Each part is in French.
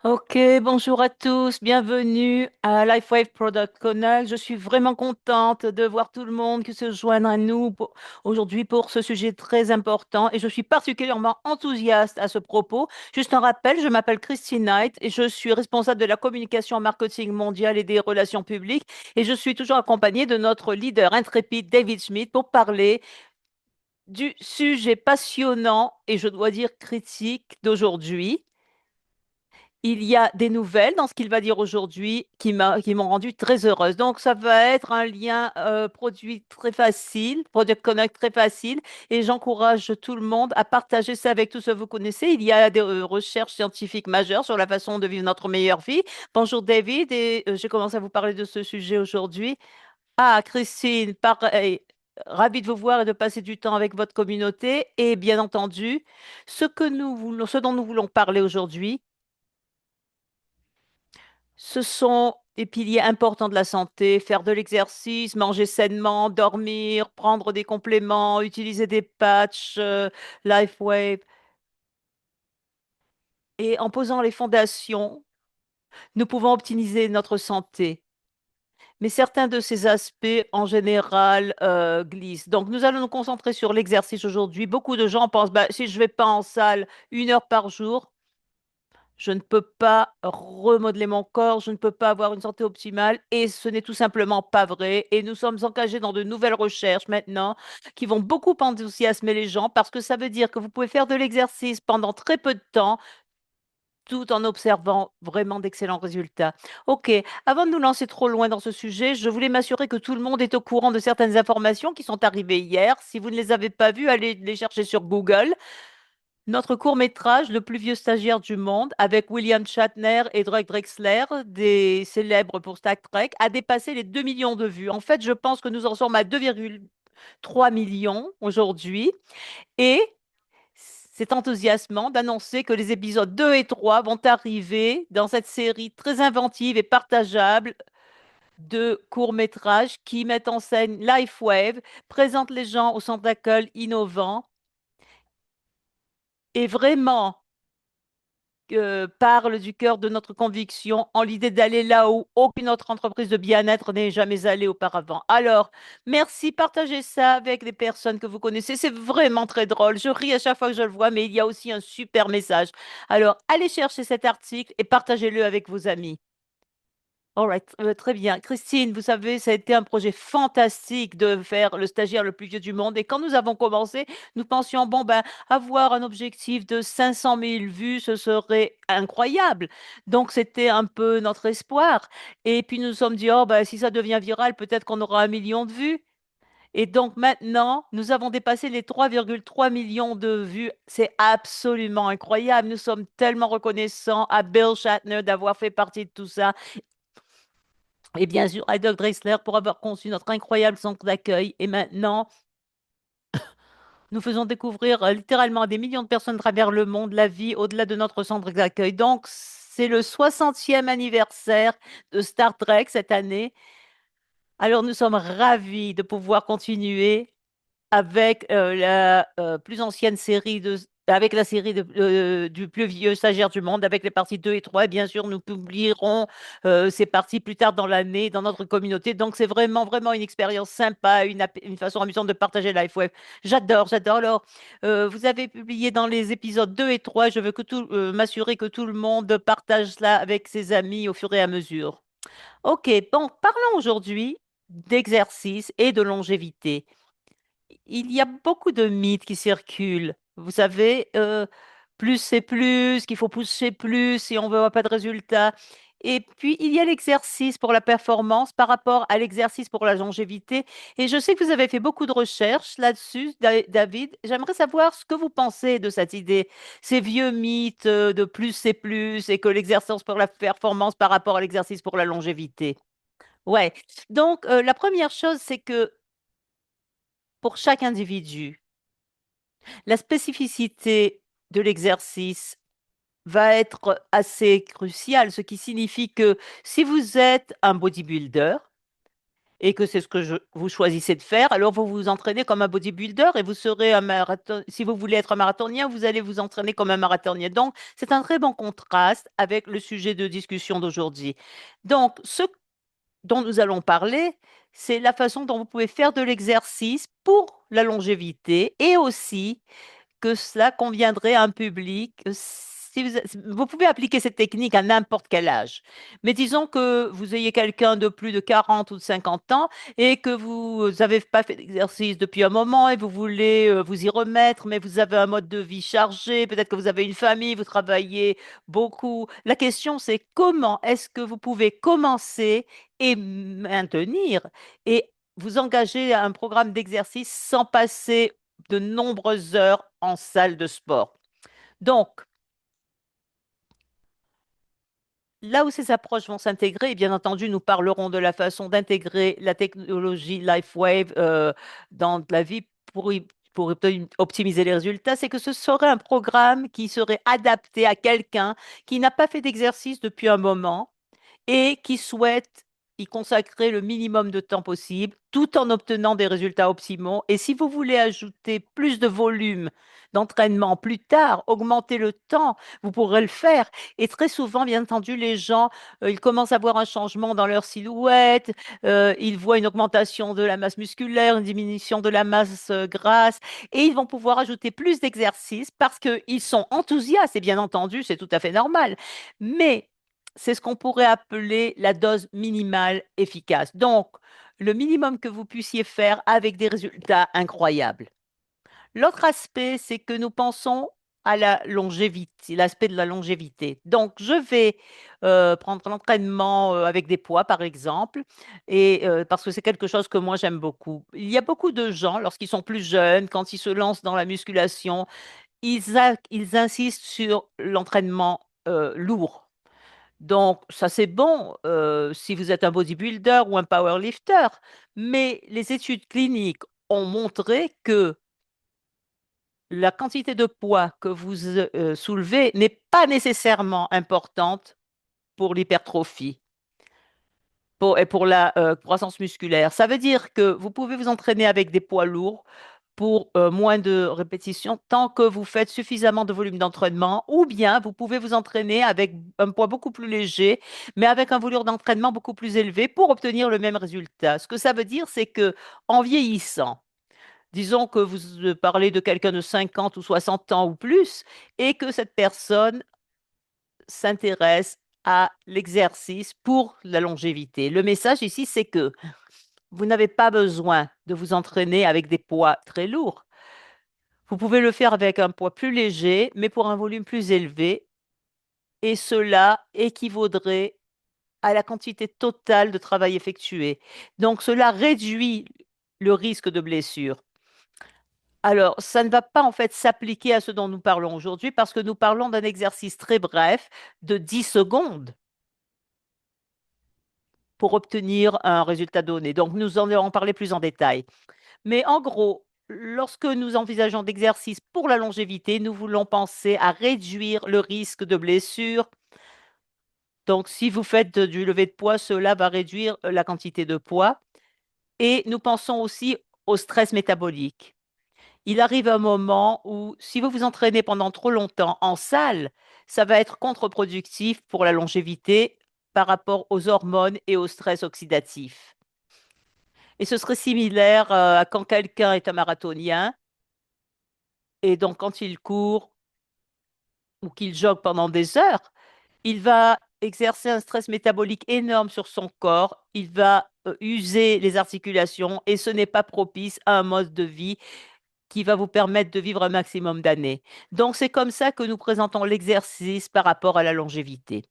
Ok, bonjour à tous, bienvenue à LifeWave Product Connect. Je suis vraiment contente de voir tout le monde qui se joindre à nous aujourd'hui pour ce sujet très important et je suis particulièrement enthousiaste à ce propos. Juste un rappel, je m'appelle Christine Knight et je suis responsable de la communication marketing mondiale et des relations publiques et je suis toujours accompagnée de notre leader intrépide David Schmidt pour parler du sujet passionnant et je dois dire critique d'aujourd'hui. Il y a des nouvelles dans ce qu'il va dire aujourd'hui qui m'ont rendu très heureuse. Donc, ça va être un lien produit très facile, Product Connect très facile, et j'encourage tout le monde à partager ça avec tous ceux que vous connaissez. Il y a des recherches scientifiques majeures sur la façon de vivre notre meilleure vie. Bonjour David, et j'ai commencé à vous parler de ce sujet aujourd'hui. Ah, Christine, pareil. Ravi de vous voir et de passer du temps avec votre communauté. Et bien entendu, ce dont nous voulons parler aujourd'hui, ce sont des piliers importants de la santé, faire de l'exercice, manger sainement, dormir, prendre des compléments, utiliser des patchs, LifeWave. Et en posant les fondations, nous pouvons optimiser notre santé. Mais certains de ces aspects, en général, glissent. Donc, nous allons nous concentrer sur l'exercice aujourd'hui. Beaucoup de gens pensent, bah, si je ne vais pas en salle 1 heure par jour, je ne peux pas remodeler mon corps, je ne peux pas avoir une santé optimale et ce n'est tout simplement pas vrai. Et nous sommes engagés dans de nouvelles recherches maintenant qui vont beaucoup enthousiasmer les gens parce que ça veut dire que vous pouvez faire de l'exercice pendant très peu de temps tout en observant vraiment d'excellents résultats. OK, avant de nous lancer trop loin dans ce sujet, je voulais m'assurer que tout le monde est au courant de certaines informations qui sont arrivées hier. Si vous ne les avez pas vues, allez les chercher sur Google. Notre court-métrage, Le plus vieux stagiaire du monde, avec William Shatner et Drake Drexler, des célèbres pour Star Trek, a dépassé les 2 millions de vues. En fait, je pense que nous en sommes à 2,3 millions aujourd'hui. Et c'est enthousiasmant d'annoncer que les épisodes 2 et 3 vont arriver dans cette série très inventive et partageable de courts-métrages qui mettent en scène LifeWave, présentent les gens au centre d'accueil innovant et vraiment parle du cœur de notre conviction en l'idée d'aller là où aucune autre entreprise de bien-être n'est jamais allée auparavant. Alors, merci, partagez ça avec des personnes que vous connaissez. C'est vraiment très drôle. Je ris à chaque fois que je le vois, mais il y a aussi un super message. Alors, allez chercher cet article et partagez-le avec vos amis. All right, très bien. Christine, vous savez, ça a été un projet fantastique de faire le stagiaire le plus vieux du monde. Et quand nous avons commencé, nous pensions, bon, ben, avoir un objectif de 500 000 vues, ce serait incroyable. Donc, c'était un peu notre espoir. Et puis, nous nous sommes dit, oh, ben, si ça devient viral, peut-être qu'on aura 1 million de vues. Et donc, maintenant, nous avons dépassé les 3,3 millions de vues. C'est absolument incroyable. Nous sommes tellement reconnaissants à Bill Shatner d'avoir fait partie de tout ça et bien sûr, à Doug Drexler pour avoir conçu notre incroyable centre d'accueil. Et maintenant, nous faisons découvrir littéralement à des millions de personnes à travers le monde la vie au-delà de notre centre d'accueil. Donc, c'est le 60e anniversaire de Star Trek cette année. Alors, nous sommes ravis de pouvoir continuer avec la plus ancienne série avec la série du plus vieux stagiaire du monde, avec les parties 2 et 3. Et bien sûr, nous publierons ces parties plus tard dans l'année dans notre communauté. Donc, c'est vraiment, vraiment une expérience sympa, une façon amusante de partager LifeWeb. J'adore, j'adore. Alors, vous avez publié dans les épisodes 2 et 3. Je veux m'assurer que tout le monde partage cela avec ses amis au fur et à mesure. OK, bon, parlons aujourd'hui d'exercice et de longévité. Il y a beaucoup de mythes qui circulent. Vous savez, plus c'est plus, qu'il faut pousser plus si on ne veut pas de résultats. Et puis, il y a l'exercice pour la performance par rapport à l'exercice pour la longévité. Et je sais que vous avez fait beaucoup de recherches là-dessus, David. J'aimerais savoir ce que vous pensez de cette idée, ces vieux mythes de plus c'est plus et que l'exercice pour la performance par rapport à l'exercice pour la longévité. Ouais. Donc, la première chose, c'est que pour chaque individu, la spécificité de l'exercice va être assez cruciale, ce qui signifie que si vous êtes un bodybuilder, et que c'est ce que vous choisissez de faire, alors vous vous entraînez comme un bodybuilder et vous serez un marathon. Si vous voulez être un marathonien, vous allez vous entraîner comme un marathonien. Donc, c'est un très bon contraste avec le sujet de discussion d'aujourd'hui. Donc, ce dont nous allons parler, c'est la façon dont vous pouvez faire de l'exercice pour la longévité et aussi que cela conviendrait à un public. Si vous pouvez appliquer cette technique à n'importe quel âge. Mais disons que vous ayez quelqu'un de plus de 40 ou de 50 ans et que vous n'avez pas fait d'exercice depuis un moment et vous voulez vous y remettre, mais vous avez un mode de vie chargé, peut-être que vous avez une famille, vous travaillez beaucoup. La question, c'est comment est-ce que vous pouvez commencer et maintenir et vous engager à un programme d'exercice sans passer de nombreuses heures en salle de sport. Donc, là où ces approches vont s'intégrer, et bien entendu, nous parlerons de la façon d'intégrer la technologie LifeWave dans la vie pour optimiser les résultats, c'est que ce serait un programme qui serait adapté à quelqu'un qui n'a pas fait d'exercice depuis un moment et qui souhaite y consacrer le minimum de temps possible tout en obtenant des résultats optimaux. Et si vous voulez ajouter plus de volume d'entraînement plus tard, augmenter le temps, vous pourrez le faire. Et très souvent, bien entendu, les gens, ils commencent à voir un changement dans leur silhouette, ils voient une augmentation de la masse musculaire, une diminution de la masse grasse, et ils vont pouvoir ajouter plus d'exercices parce qu'ils sont enthousiastes, et bien entendu, c'est tout à fait normal. Mais c'est ce qu'on pourrait appeler la dose minimale efficace. Donc, le minimum que vous puissiez faire avec des résultats incroyables. L'autre aspect, c'est que nous pensons à la longévité, l'aspect de la longévité. Donc, je vais prendre l'entraînement avec des poids, par exemple, et parce que c'est quelque chose que moi j'aime beaucoup. Il y a beaucoup de gens, lorsqu'ils sont plus jeunes, quand ils se lancent dans la musculation, ils insistent sur l'entraînement lourd. Donc, ça c'est bon si vous êtes un bodybuilder ou un powerlifter, mais les études cliniques ont montré que la quantité de poids que vous soulevez n'est pas nécessairement importante pour l'hypertrophie et pour la croissance musculaire. Ça veut dire que vous pouvez vous entraîner avec des poids lourds pour moins de répétitions tant que vous faites suffisamment de volume d'entraînement, ou bien vous pouvez vous entraîner avec un poids beaucoup plus léger, mais avec un volume d'entraînement beaucoup plus élevé pour obtenir le même résultat. Ce que ça veut dire, c'est que en vieillissant, disons que vous parlez de quelqu'un de 50 ou 60 ans ou plus, et que cette personne s'intéresse à l'exercice pour la longévité. Le message ici, c'est que vous n'avez pas besoin de vous entraîner avec des poids très lourds. Vous pouvez le faire avec un poids plus léger, mais pour un volume plus élevé, et cela équivaudrait à la quantité totale de travail effectué. Donc, cela réduit le risque de blessure. Alors, ça ne va pas en fait s'appliquer à ce dont nous parlons aujourd'hui parce que nous parlons d'un exercice très bref de 10 secondes pour obtenir un résultat donné. Donc, nous en allons parler plus en détail. Mais en gros, lorsque nous envisageons d'exercices pour la longévité, nous voulons penser à réduire le risque de blessure. Donc, si vous faites du lever de poids, cela va réduire la quantité de poids. Et nous pensons aussi au stress métabolique. Il arrive un moment où, si vous vous entraînez pendant trop longtemps en salle, ça va être contre-productif pour la longévité par rapport aux hormones et au stress oxydatif. Et ce serait similaire à quand quelqu'un est un marathonien et donc quand il court ou qu'il jogue pendant des heures, il va exercer un stress métabolique énorme sur son corps, il va user les articulations et ce n'est pas propice à un mode de vie qui va vous permettre de vivre un maximum d'années. Donc, c'est comme ça que nous présentons l'exercice par rapport à la longévité.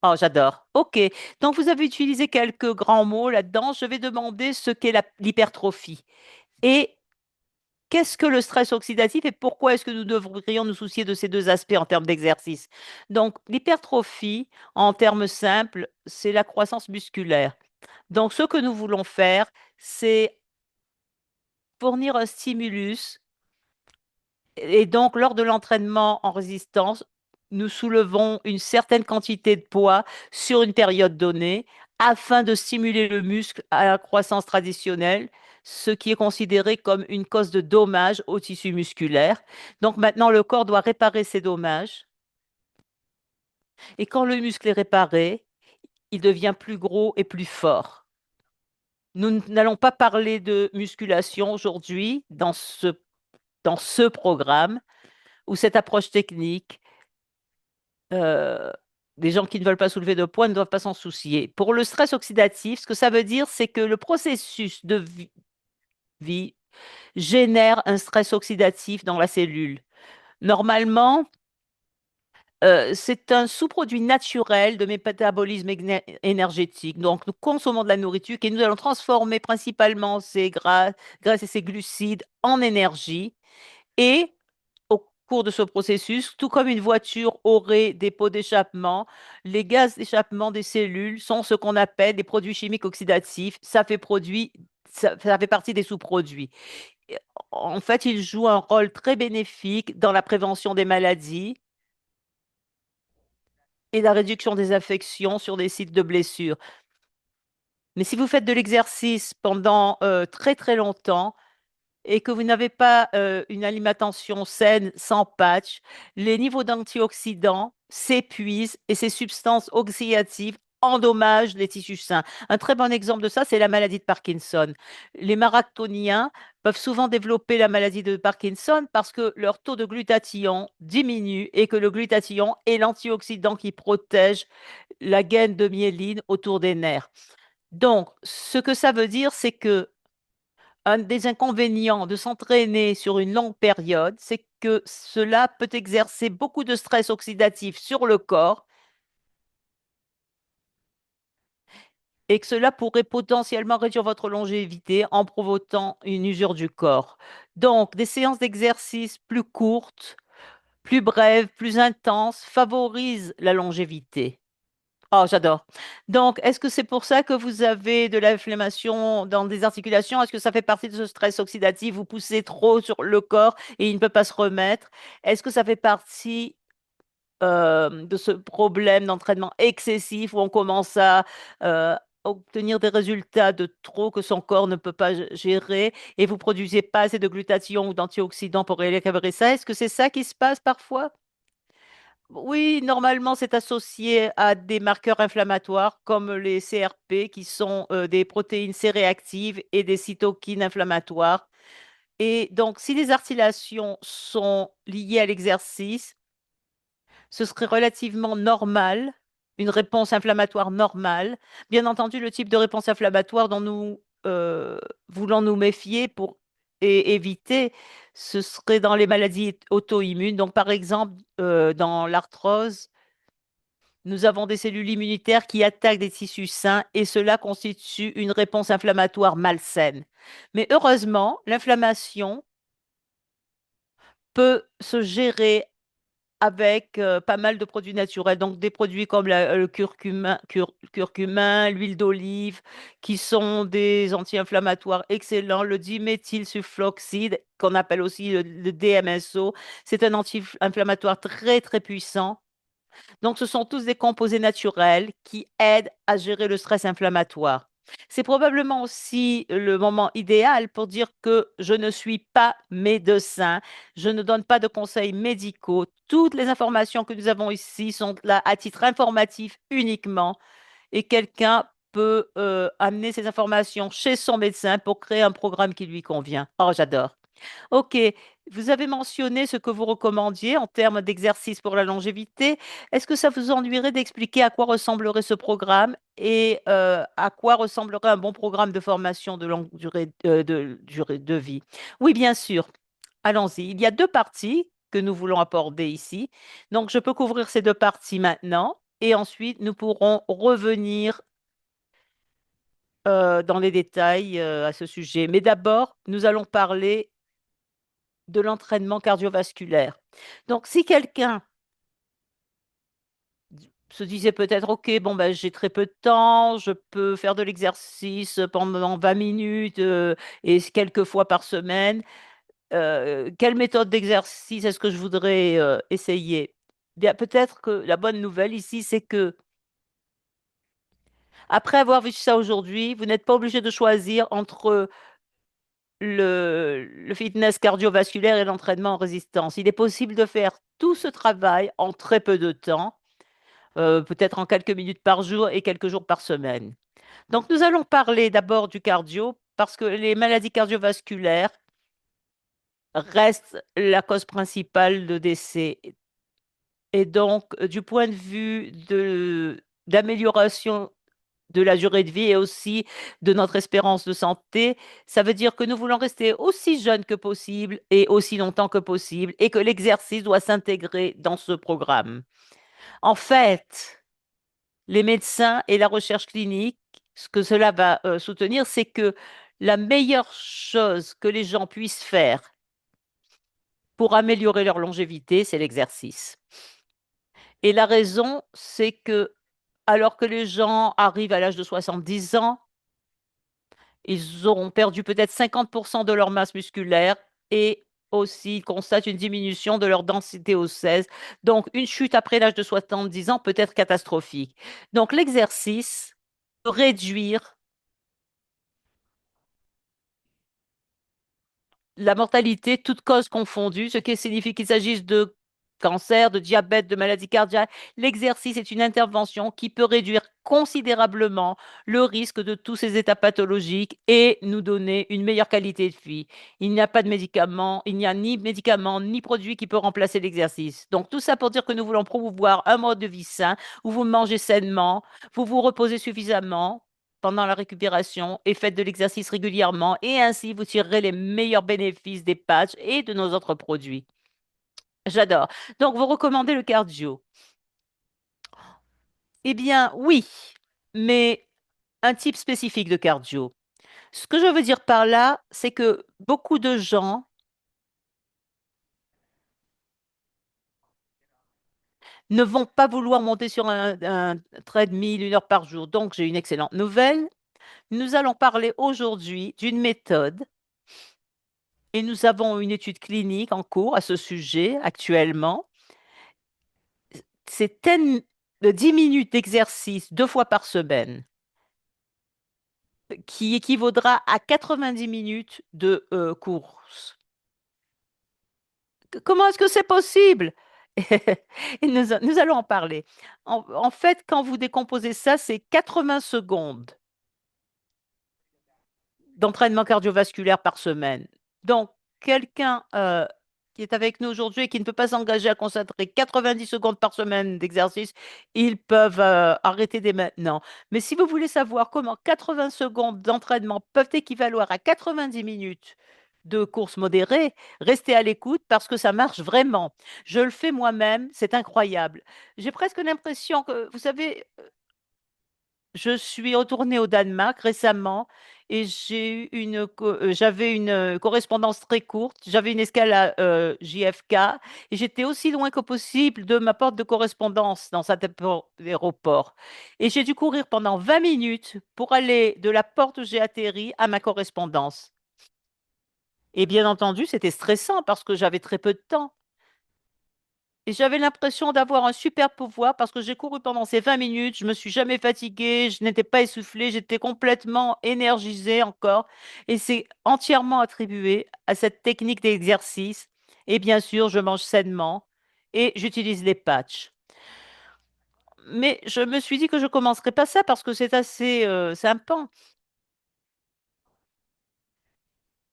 Oh, j'adore. OK. Donc, vous avez utilisé quelques grands mots là-dedans. Je vais demander ce qu'est l'hypertrophie. Et qu'est-ce que le stress oxydatif et pourquoi est-ce que nous devrions nous soucier de ces deux aspects en termes d'exercice? Donc, l'hypertrophie, en termes simples, c'est la croissance musculaire. Donc, ce que nous voulons faire, c'est fournir un stimulus. Et donc, lors de l'entraînement en résistance, nous soulevons une certaine quantité de poids sur une période donnée afin de stimuler le muscle à la croissance traditionnelle, ce qui est considéré comme une cause de dommage au tissu musculaire. Donc maintenant, le corps doit réparer ces dommages. Et quand le muscle est réparé, il devient plus gros et plus fort. Nous n'allons pas parler de musculation aujourd'hui dans ce programme ou cette approche technique. euh, des gens qui ne veulent pas soulever de poids ne doivent pas s'en soucier. Pour le stress oxydatif, ce que ça veut dire, c'est que le processus de vie génère un stress oxydatif dans la cellule. Normalement, c'est un sous-produit naturel de mes métabolisme énergétique. Donc, nous consommons de la nourriture et nous allons transformer principalement ces graisses et ces glucides en énergie. Et au cours de ce processus, tout comme une voiture aurait des pots d'échappement, les gaz d'échappement des cellules sont ce qu'on appelle des produits chimiques oxydatifs. Ça fait partie des sous-produits. Et en fait, ils jouent un rôle très bénéfique dans la prévention des maladies et la réduction des infections sur des sites de blessures. Mais si vous faites de l'exercice pendant très très longtemps, et que vous n'avez pas une alimentation saine sans patch, les niveaux d'antioxydants s'épuisent et ces substances oxydatives endommagent les tissus sains. Un très bon exemple de ça, c'est la maladie de Parkinson. Les marathoniens peuvent souvent développer la maladie de Parkinson parce que leur taux de glutathion diminue et que le glutathion est l'antioxydant qui protège la gaine de myéline autour des nerfs. Donc, ce que ça veut dire, c'est que un des inconvénients de s'entraîner sur une longue période, c'est que cela peut exercer beaucoup de stress oxydatif sur le corps et que cela pourrait potentiellement réduire votre longévité en provoquant une usure du corps. Donc, des séances d'exercice plus courtes, plus brèves, plus intenses favorisent la longévité. Oh, j'adore. Donc, est-ce que c'est pour ça que vous avez de l'inflammation dans des articulations? Est-ce que ça fait partie de ce stress oxydatif? Vous poussez trop sur le corps et il ne peut pas se remettre? Est-ce que ça fait partie de ce problème d'entraînement excessif où on commence à obtenir des résultats de trop que son corps ne peut pas gérer et vous produisez pas assez de glutathion ou d'antioxydants pour récupérer ça? Est-ce que c'est ça qui se passe parfois? Oui, normalement, c'est associé à des marqueurs inflammatoires comme les CRP, qui sont des protéines C-réactives et des cytokines inflammatoires. Et donc, si les articulations sont liées à l'exercice, ce serait relativement normal, une réponse inflammatoire normale. Bien entendu, le type de réponse inflammatoire dont nous voulons nous méfier pour et éviter, ce serait dans les maladies auto-immunes. Donc, par exemple, dans l'arthrose, nous avons des cellules immunitaires qui attaquent des tissus sains et cela constitue une réponse inflammatoire malsaine. Mais heureusement, l'inflammation peut se gérer avec pas mal de produits naturels, donc des produits comme le curcumin, l'huile d'olive, qui sont des anti-inflammatoires excellents, le diméthylsulfoxide, qu'on appelle aussi le DMSO, c'est un anti-inflammatoire très très puissant. Donc, ce sont tous des composés naturels qui aident à gérer le stress inflammatoire. C'est probablement aussi le moment idéal pour dire que je ne suis pas médecin, je ne donne pas de conseils médicaux. Toutes les informations que nous avons ici sont là à titre informatif uniquement et quelqu'un peut amener ces informations chez son médecin pour créer un programme qui lui convient. Oh, j'adore. Ok, vous avez mentionné ce que vous recommandiez en termes d'exercice pour la longévité. Est-ce que ça vous ennuierait d'expliquer à quoi ressemblerait ce programme et à quoi ressemblerait un bon programme de formation de longue durée de vie? Oui, bien sûr. Allons-y. Il y a deux parties que nous voulons aborder ici. Donc, je peux couvrir ces deux parties maintenant et ensuite nous pourrons revenir dans les détails à ce sujet. Mais d'abord, nous allons parler de l'entraînement cardiovasculaire. Donc, si quelqu'un se disait peut-être, OK, bon, ben, j'ai très peu de temps, je peux faire de l'exercice pendant 20 minutes et quelques fois par semaine, quelle méthode d'exercice est-ce que je voudrais essayer? Bien, peut-être que la bonne nouvelle ici, c'est que Après avoir vu ça aujourd'hui, vous n'êtes pas obligé de choisir entre le fitness cardiovasculaire et l'entraînement en résistance. Il est possible de faire tout ce travail en très peu de temps, peut-être en quelques minutes par jour et quelques jours par semaine. Donc, nous allons parler d'abord du cardio parce que les maladies cardiovasculaires restent la cause principale de décès. Et donc, du point de vue d'amélioration de la durée de vie et aussi de notre espérance de santé, ça veut dire que nous voulons rester aussi jeunes que possible et aussi longtemps que possible et que l'exercice doit s'intégrer dans ce programme. En fait, les médecins et la recherche clinique, ce que cela va soutenir, c'est que la meilleure chose que les gens puissent faire pour améliorer leur longévité, c'est l'exercice. Et la raison, c'est que alors que les gens arrivent à l'âge de 70 ans, ils auront perdu peut-être 50% de leur masse musculaire et aussi ils constatent une diminution de leur densité osseuse. Donc, une chute après l'âge de 70 ans peut être catastrophique. Donc, l'exercice peut réduire la mortalité, toutes causes confondues, ce qui signifie qu'il s'agisse de cancer, de diabète, de maladie cardiaque. L'exercice est une intervention qui peut réduire considérablement le risque de tous ces états pathologiques et nous donner une meilleure qualité de vie. Il n'y a pas de médicaments, il n'y a ni médicaments ni produits qui peut remplacer l'exercice. Donc tout ça pour dire que nous voulons promouvoir un mode de vie sain où vous mangez sainement, vous vous reposez suffisamment pendant la récupération et faites de l'exercice régulièrement et ainsi vous tirerez les meilleurs bénéfices des patchs et de nos autres produits. J'adore. Donc, vous recommandez le cardio? Eh bien, oui, mais un type spécifique de cardio. Ce que je veux dire par là, c'est que beaucoup de gens ne vont pas vouloir monter sur un treadmill 1 heure par jour. Donc, j'ai une excellente nouvelle. Nous allons parler aujourd'hui d'une méthode et nous avons une étude clinique en cours à ce sujet actuellement. C'est 10 minutes d'exercice 2 fois par semaine qui équivaudra à 90 minutes de course. Comment est-ce que c'est possible? Et nous allons en parler. En fait, quand vous décomposez ça, c'est 80 secondes d'entraînement cardiovasculaire par semaine. Donc, quelqu'un qui est avec nous aujourd'hui et qui ne peut pas s'engager à consacrer 90 secondes par semaine d'exercice, ils peuvent arrêter dès maintenant. Mais si vous voulez savoir comment 80 secondes d'entraînement peuvent équivaloir à 90 minutes de course modérée, restez à l'écoute parce que ça marche vraiment. Je le fais moi-même, c'est incroyable. J'ai presque l'impression que, vous savez, je suis retournée au Danemark récemment et j'avais une correspondance très courte. J'avais une escale à JFK et j'étais aussi loin que possible de ma porte de correspondance dans cet aéroport. Et j'ai dû courir pendant 20 minutes pour aller de la porte où j'ai atterri à ma correspondance. Et bien entendu, c'était stressant parce que j'avais très peu de temps. Et j'avais l'impression d'avoir un super pouvoir parce que j'ai couru pendant ces 20 minutes, je me suis jamais fatiguée, je n'étais pas essoufflée, j'étais complètement énergisée encore. Et c'est entièrement attribué à cette technique d'exercice. Et bien sûr, je mange sainement et j'utilise les patchs. Mais je me suis dit que je commencerai pas ça parce que c'est assez sympa.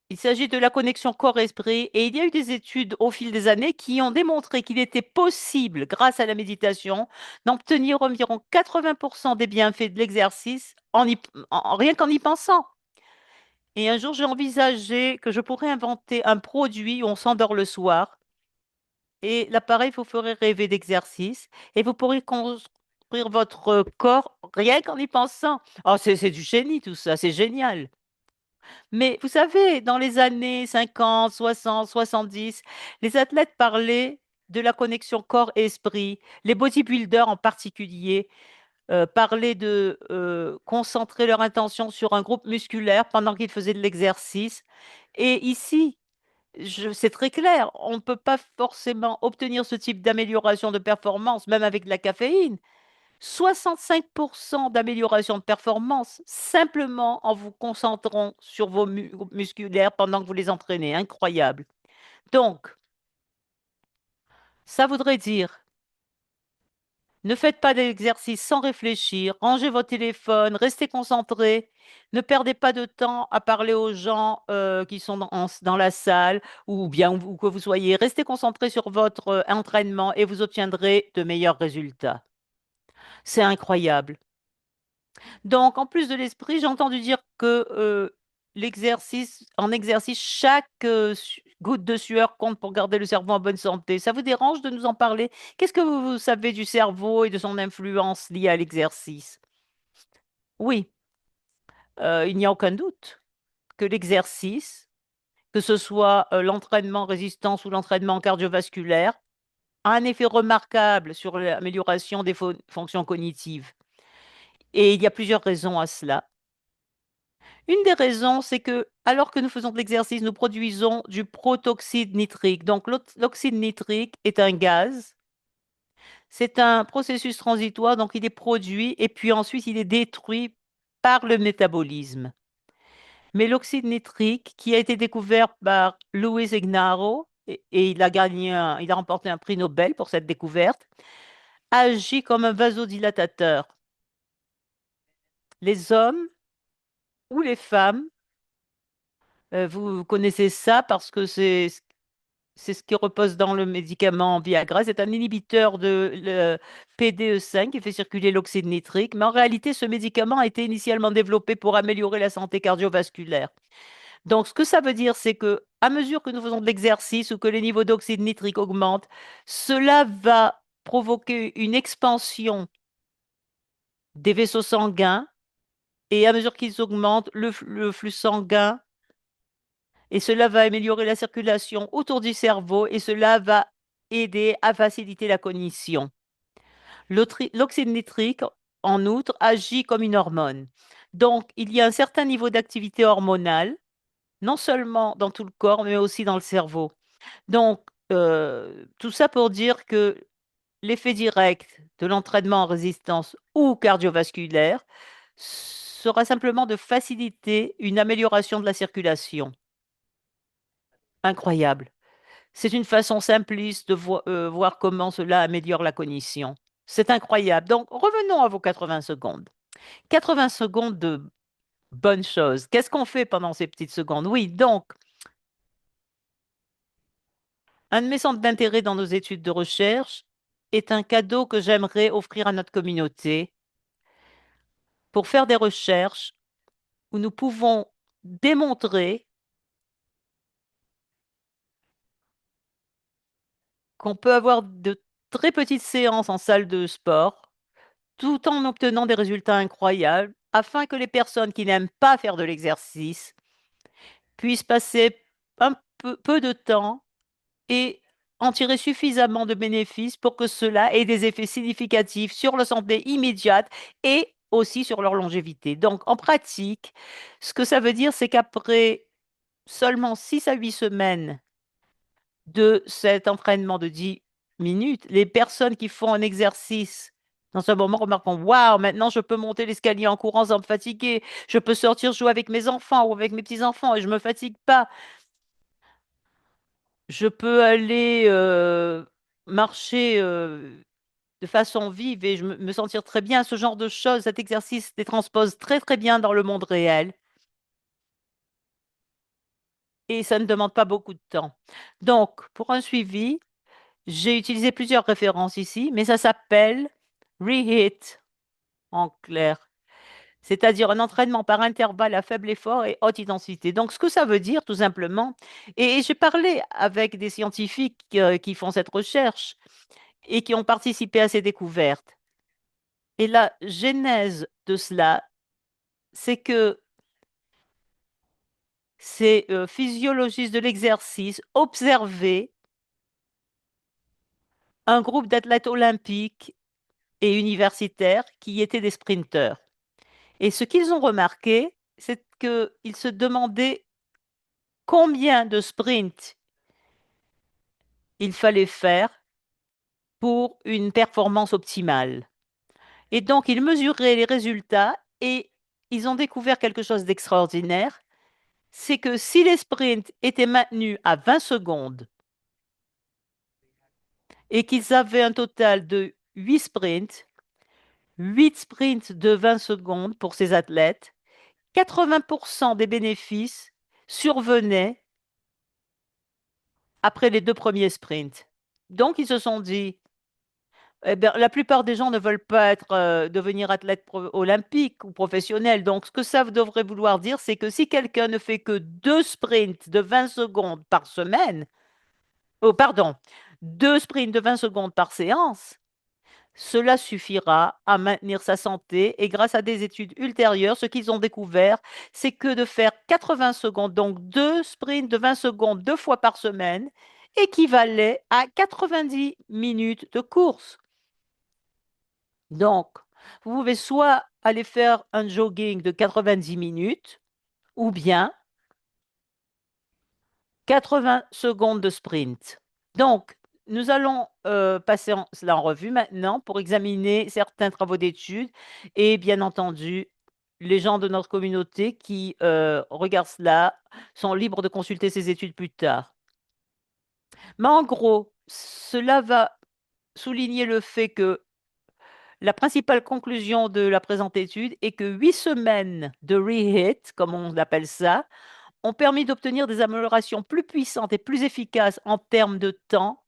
Il s'agit de la connexion corps-esprit et il y a eu des études au fil des années qui ont démontré qu'il était possible, grâce à la méditation, d'obtenir environ 80% des bienfaits de l'exercice rien qu'en y pensant. Et un jour, j'ai envisagé que je pourrais inventer un produit où on s'endort le soir et l'appareil vous ferait rêver d'exercice et vous pourrez construire votre corps rien qu'en y pensant. Oh, c'est du génie tout ça, c'est génial. Mais vous savez, dans les années 50, 60, 70, les athlètes parlaient de la connexion corps-esprit. Les bodybuilders en particulier parlaient de concentrer leur intention sur un groupe musculaire pendant qu'ils faisaient de l'exercice. Et ici, c'est très clair, on ne peut pas forcément obtenir ce type d'amélioration de performance, même avec de la caféine. 65% d'amélioration de performance simplement en vous concentrant sur vos musculaires pendant que vous les entraînez. Incroyable. Donc, ça voudrait dire, ne faites pas d'exercice sans réfléchir, rangez votre téléphone, restez concentré, ne perdez pas de temps à parler aux gens qui sont dans la salle ou bien où que vous soyez. Restez concentré sur votre entraînement et vous obtiendrez de meilleurs résultats. C'est incroyable. Donc, en plus de l'esprit, j'ai entendu dire que en exercice, chaque goutte de sueur compte pour garder le cerveau en bonne santé. Ça vous dérange de nous en parler? Qu'est-ce que vous savez du cerveau et de son influence liée à l'exercice? Oui, il n'y a aucun doute que l'exercice, que ce soit l'entraînement résistance ou l'entraînement cardiovasculaire, a un effet remarquable sur l'amélioration des fonctions cognitives. Et il y a plusieurs raisons à cela. Une des raisons, c'est que alors que nous faisons de l'exercice, nous produisons du protoxyde nitrique. Donc, l'oxyde nitrique est un gaz. C'est un processus transitoire, donc il est produit et puis ensuite il est détruit par le métabolisme. Mais l'oxyde nitrique, qui a été découvert par Luis Ignarro, et il a remporté un prix Nobel pour cette découverte, agit comme un vasodilatateur. Les hommes ou les femmes, vous connaissez ça parce que c'est ce qui repose dans le médicament Viagra. C'est un inhibiteur de PDE5 qui fait circuler l'oxyde nitrique. Mais en réalité, ce médicament a été initialement développé pour améliorer la santé cardiovasculaire. Donc, ce que ça veut dire, c'est que à mesure que nous faisons de l'exercice ou que les niveaux d'oxyde nitrique augmentent, cela va provoquer une expansion des vaisseaux sanguins. Et à mesure qu'ils augmentent, le flux sanguin et cela va améliorer la circulation autour du cerveau et cela va aider à faciliter la cognition. L'oxyde nitrique, en outre, agit comme une hormone. Donc, il y a un certain niveau d'activité hormonale, non seulement dans tout le corps, mais aussi dans le cerveau. Donc, tout ça pour dire que l'effet direct de l'entraînement en résistance ou cardiovasculaire sera simplement de faciliter une amélioration de la circulation. Incroyable. C'est une façon simpliste de voir comment cela améliore la cognition. C'est incroyable. Donc, revenons à vos 80 secondes. 80 secondes de bonnes choses. Qu'est-ce qu'on fait pendant ces petites secondes? Oui, donc, un de mes centres d'intérêt dans nos études de recherche est un cadeau que j'aimerais offrir à notre communauté pour faire des recherches où nous pouvons démontrer qu'on peut avoir de très petites séances en salle de sport tout en obtenant des résultats incroyables, afin que les personnes qui n'aiment pas faire de l'exercice puissent passer un peu de temps et en tirer suffisamment de bénéfices pour que cela ait des effets significatifs sur leur santé immédiate et aussi sur leur longévité. Donc, en pratique, ce que ça veut dire, c'est qu'après seulement 6 à 8 semaines de cet entraînement de 10 minutes, les personnes qui font un exercice dans ce moment remarquent, waouh, maintenant je peux monter l'escalier en courant sans me fatiguer, je peux sortir jouer avec mes enfants ou avec mes petits-enfants et je ne me fatigue pas, je peux aller marcher de façon vive et me sentir très bien. Ce genre de choses, cet exercice les transpose très très bien dans le monde réel et ça ne demande pas beaucoup de temps. Donc, pour un suivi, j'ai utilisé plusieurs références ici, mais ça s'appelle Reheat en clair, c'est-à-dire un entraînement par intervalle à faible effort et haute intensité. Donc, ce que ça veut dire, tout simplement, et j'ai parlé avec des scientifiques qui font cette recherche et qui ont participé à ces découvertes. Et la genèse de cela, c'est que ces physiologistes de l'exercice observaient un groupe d'athlètes olympiques et universitaires qui étaient des sprinteurs. Et ce qu'ils ont remarqué, c'est qu'ils se demandaient combien de sprints il fallait faire pour une performance optimale. Et donc, ils mesuraient les résultats et ils ont découvert quelque chose d'extraordinaire. C'est que si les sprints étaient maintenus à 20 secondes et qu'ils avaient un total de 8 sprints de 20 secondes pour ces athlètes, 80% des bénéfices survenaient après les 2 premiers sprints. Donc, ils se sont dit, eh bien, la plupart des gens ne veulent pas devenir athlète olympique ou professionnel. Donc, ce que ça devrait vouloir dire, c'est que si quelqu'un ne fait que 2 sprints de 20 secondes par semaine, oh, pardon, 2 sprints de 20 secondes par séance, cela suffira à maintenir sa santé et grâce à des études ultérieures, ce qu'ils ont découvert, c'est que de faire 80 secondes, donc 2 sprints de 20 secondes 2 fois par semaine, équivalait à 90 minutes de course. Donc, vous pouvez soit aller faire un jogging de 90 minutes ou bien 80 secondes de sprint. Donc, nous allons passer cela en revue maintenant pour examiner certains travaux d'études et bien entendu, les gens de notre communauté qui regardent cela sont libres de consulter ces études plus tard. Mais en gros, cela va souligner le fait que la principale conclusion de la présente étude est que 8 semaines de REHIT, comme on appelle ça, ont permis d'obtenir des améliorations plus puissantes et plus efficaces en termes de temps,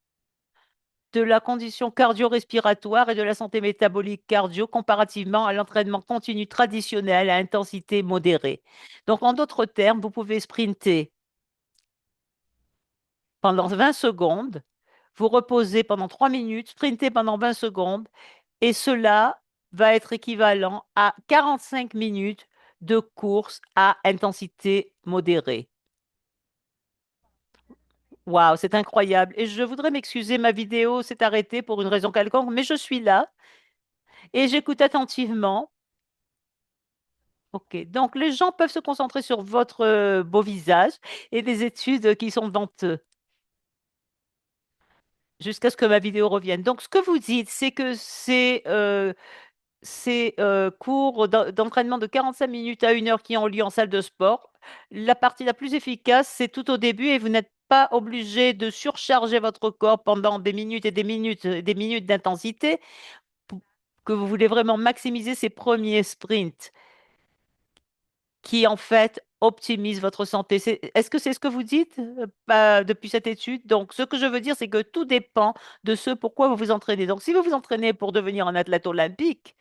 de la condition cardio-respiratoire et de la santé métabolique cardio comparativement à l'entraînement continu traditionnel à intensité modérée. Donc, en d'autres termes, vous pouvez sprinter pendant 20 secondes, vous reposez pendant 3 minutes, sprinter pendant 20 secondes, et cela va être équivalent à 45 minutes de course à intensité modérée. Waouh, c'est incroyable. Et je voudrais m'excuser, ma vidéo s'est arrêtée pour une raison quelconque, mais je suis là et j'écoute attentivement. OK. Donc, les gens peuvent se concentrer sur votre beau visage et des études qui sont devant eux jusqu'à ce que ma vidéo revienne. Donc, ce que vous dites, c'est que ces cours d'entraînement de 45 minutes à 1 heure qui ont lieu en salle de sport, la partie la plus efficace, c'est tout au début et vous n'êtes pas obligé de surcharger votre corps pendant des minutes et des minutes d'intensité que vous voulez vraiment maximiser ces premiers sprints qui, en fait, optimisent votre santé. Est-ce que c'est ce que vous dites depuis cette étude? Donc, ce que je veux dire, c'est que tout dépend de ce pourquoi vous vous entraînez. Donc, si vous vous entraînez pour devenir un athlète olympique,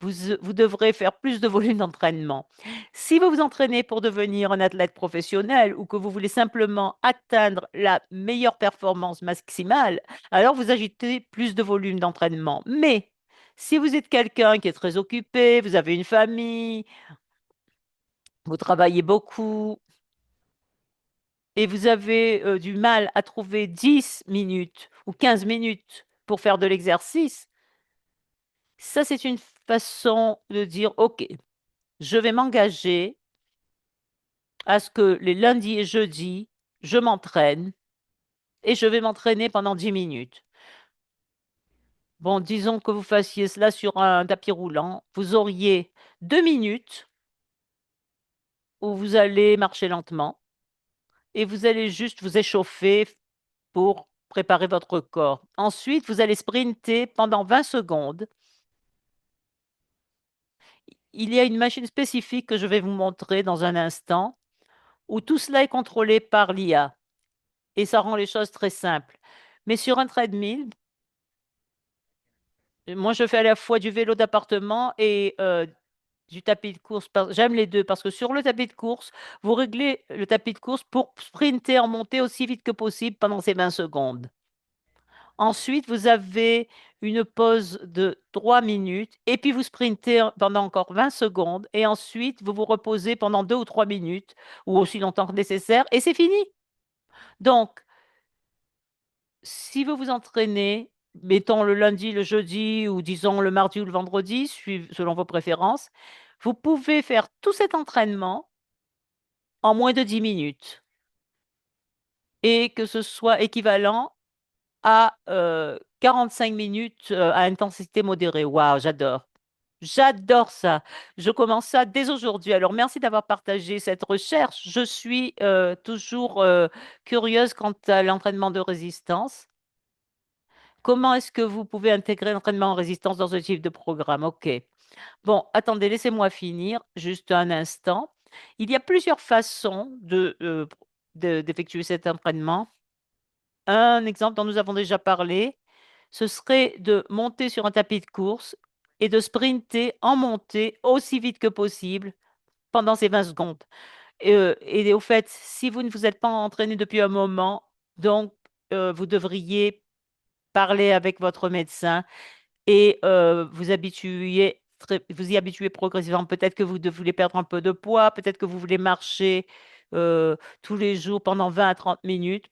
vous devrez faire plus de volume d'entraînement. Si vous vous entraînez pour devenir un athlète professionnel ou que vous voulez simplement atteindre la meilleure performance maximale, alors vous ajoutez plus de volume d'entraînement. Mais si vous êtes quelqu'un qui est très occupé, vous avez une famille, vous travaillez beaucoup et vous avez du mal à trouver 10 minutes ou 15 minutes pour faire de l'exercice, ça c'est une façon de dire, OK, je vais m'engager à ce que les lundis et jeudis, je m'entraîne et je vais m'entraîner pendant 10 minutes. Bon, disons que vous fassiez cela sur un tapis roulant, vous auriez 2 minutes où vous allez marcher lentement et vous allez juste vous échauffer pour préparer votre corps. Ensuite, vous allez sprinter pendant 20 secondes. Il y a une machine spécifique que je vais vous montrer dans un instant où tout cela est contrôlé par l'IA et ça rend les choses très simples. Mais sur un treadmill, moi, je fais à la fois du vélo d'appartement et du tapis de course. J'aime les 2 parce que sur le tapis de course, vous réglez le tapis de course pour sprinter en montée aussi vite que possible pendant ces 20 secondes. Ensuite, vous avez une pause de 3 minutes et puis vous sprintez pendant encore 20 secondes et ensuite vous vous reposez pendant 2 ou 3 minutes ou aussi longtemps que nécessaire et c'est fini. Donc, si vous vous entraînez, mettons le lundi, le jeudi ou disons le mardi ou le vendredi, selon vos préférences, vous pouvez faire tout cet entraînement en moins de 10 minutes et que ce soit équivalent à 45 minutes à intensité modérée. Waouh, j'adore. J'adore ça. Je commence ça dès aujourd'hui. Alors, merci d'avoir partagé cette recherche. Je suis toujours curieuse quant à l'entraînement de résistance. Comment est-ce que vous pouvez intégrer l'entraînement en résistance dans ce type de programme? OK. Bon, attendez, laissez-moi finir juste un instant. Il y a plusieurs façons d'effectuer cet entraînement. Un exemple dont nous avons déjà parlé, ce serait de monter sur un tapis de course et de sprinter en montée aussi vite que possible pendant ces 20 secondes. Et au fait, si vous ne vous êtes pas entraîné depuis un moment, donc vous devriez parler avec votre médecin et vous y habituer progressivement. Peut-être que voulez perdre un peu de poids, peut-être que vous voulez marcher tous les jours pendant 20 à 30 minutes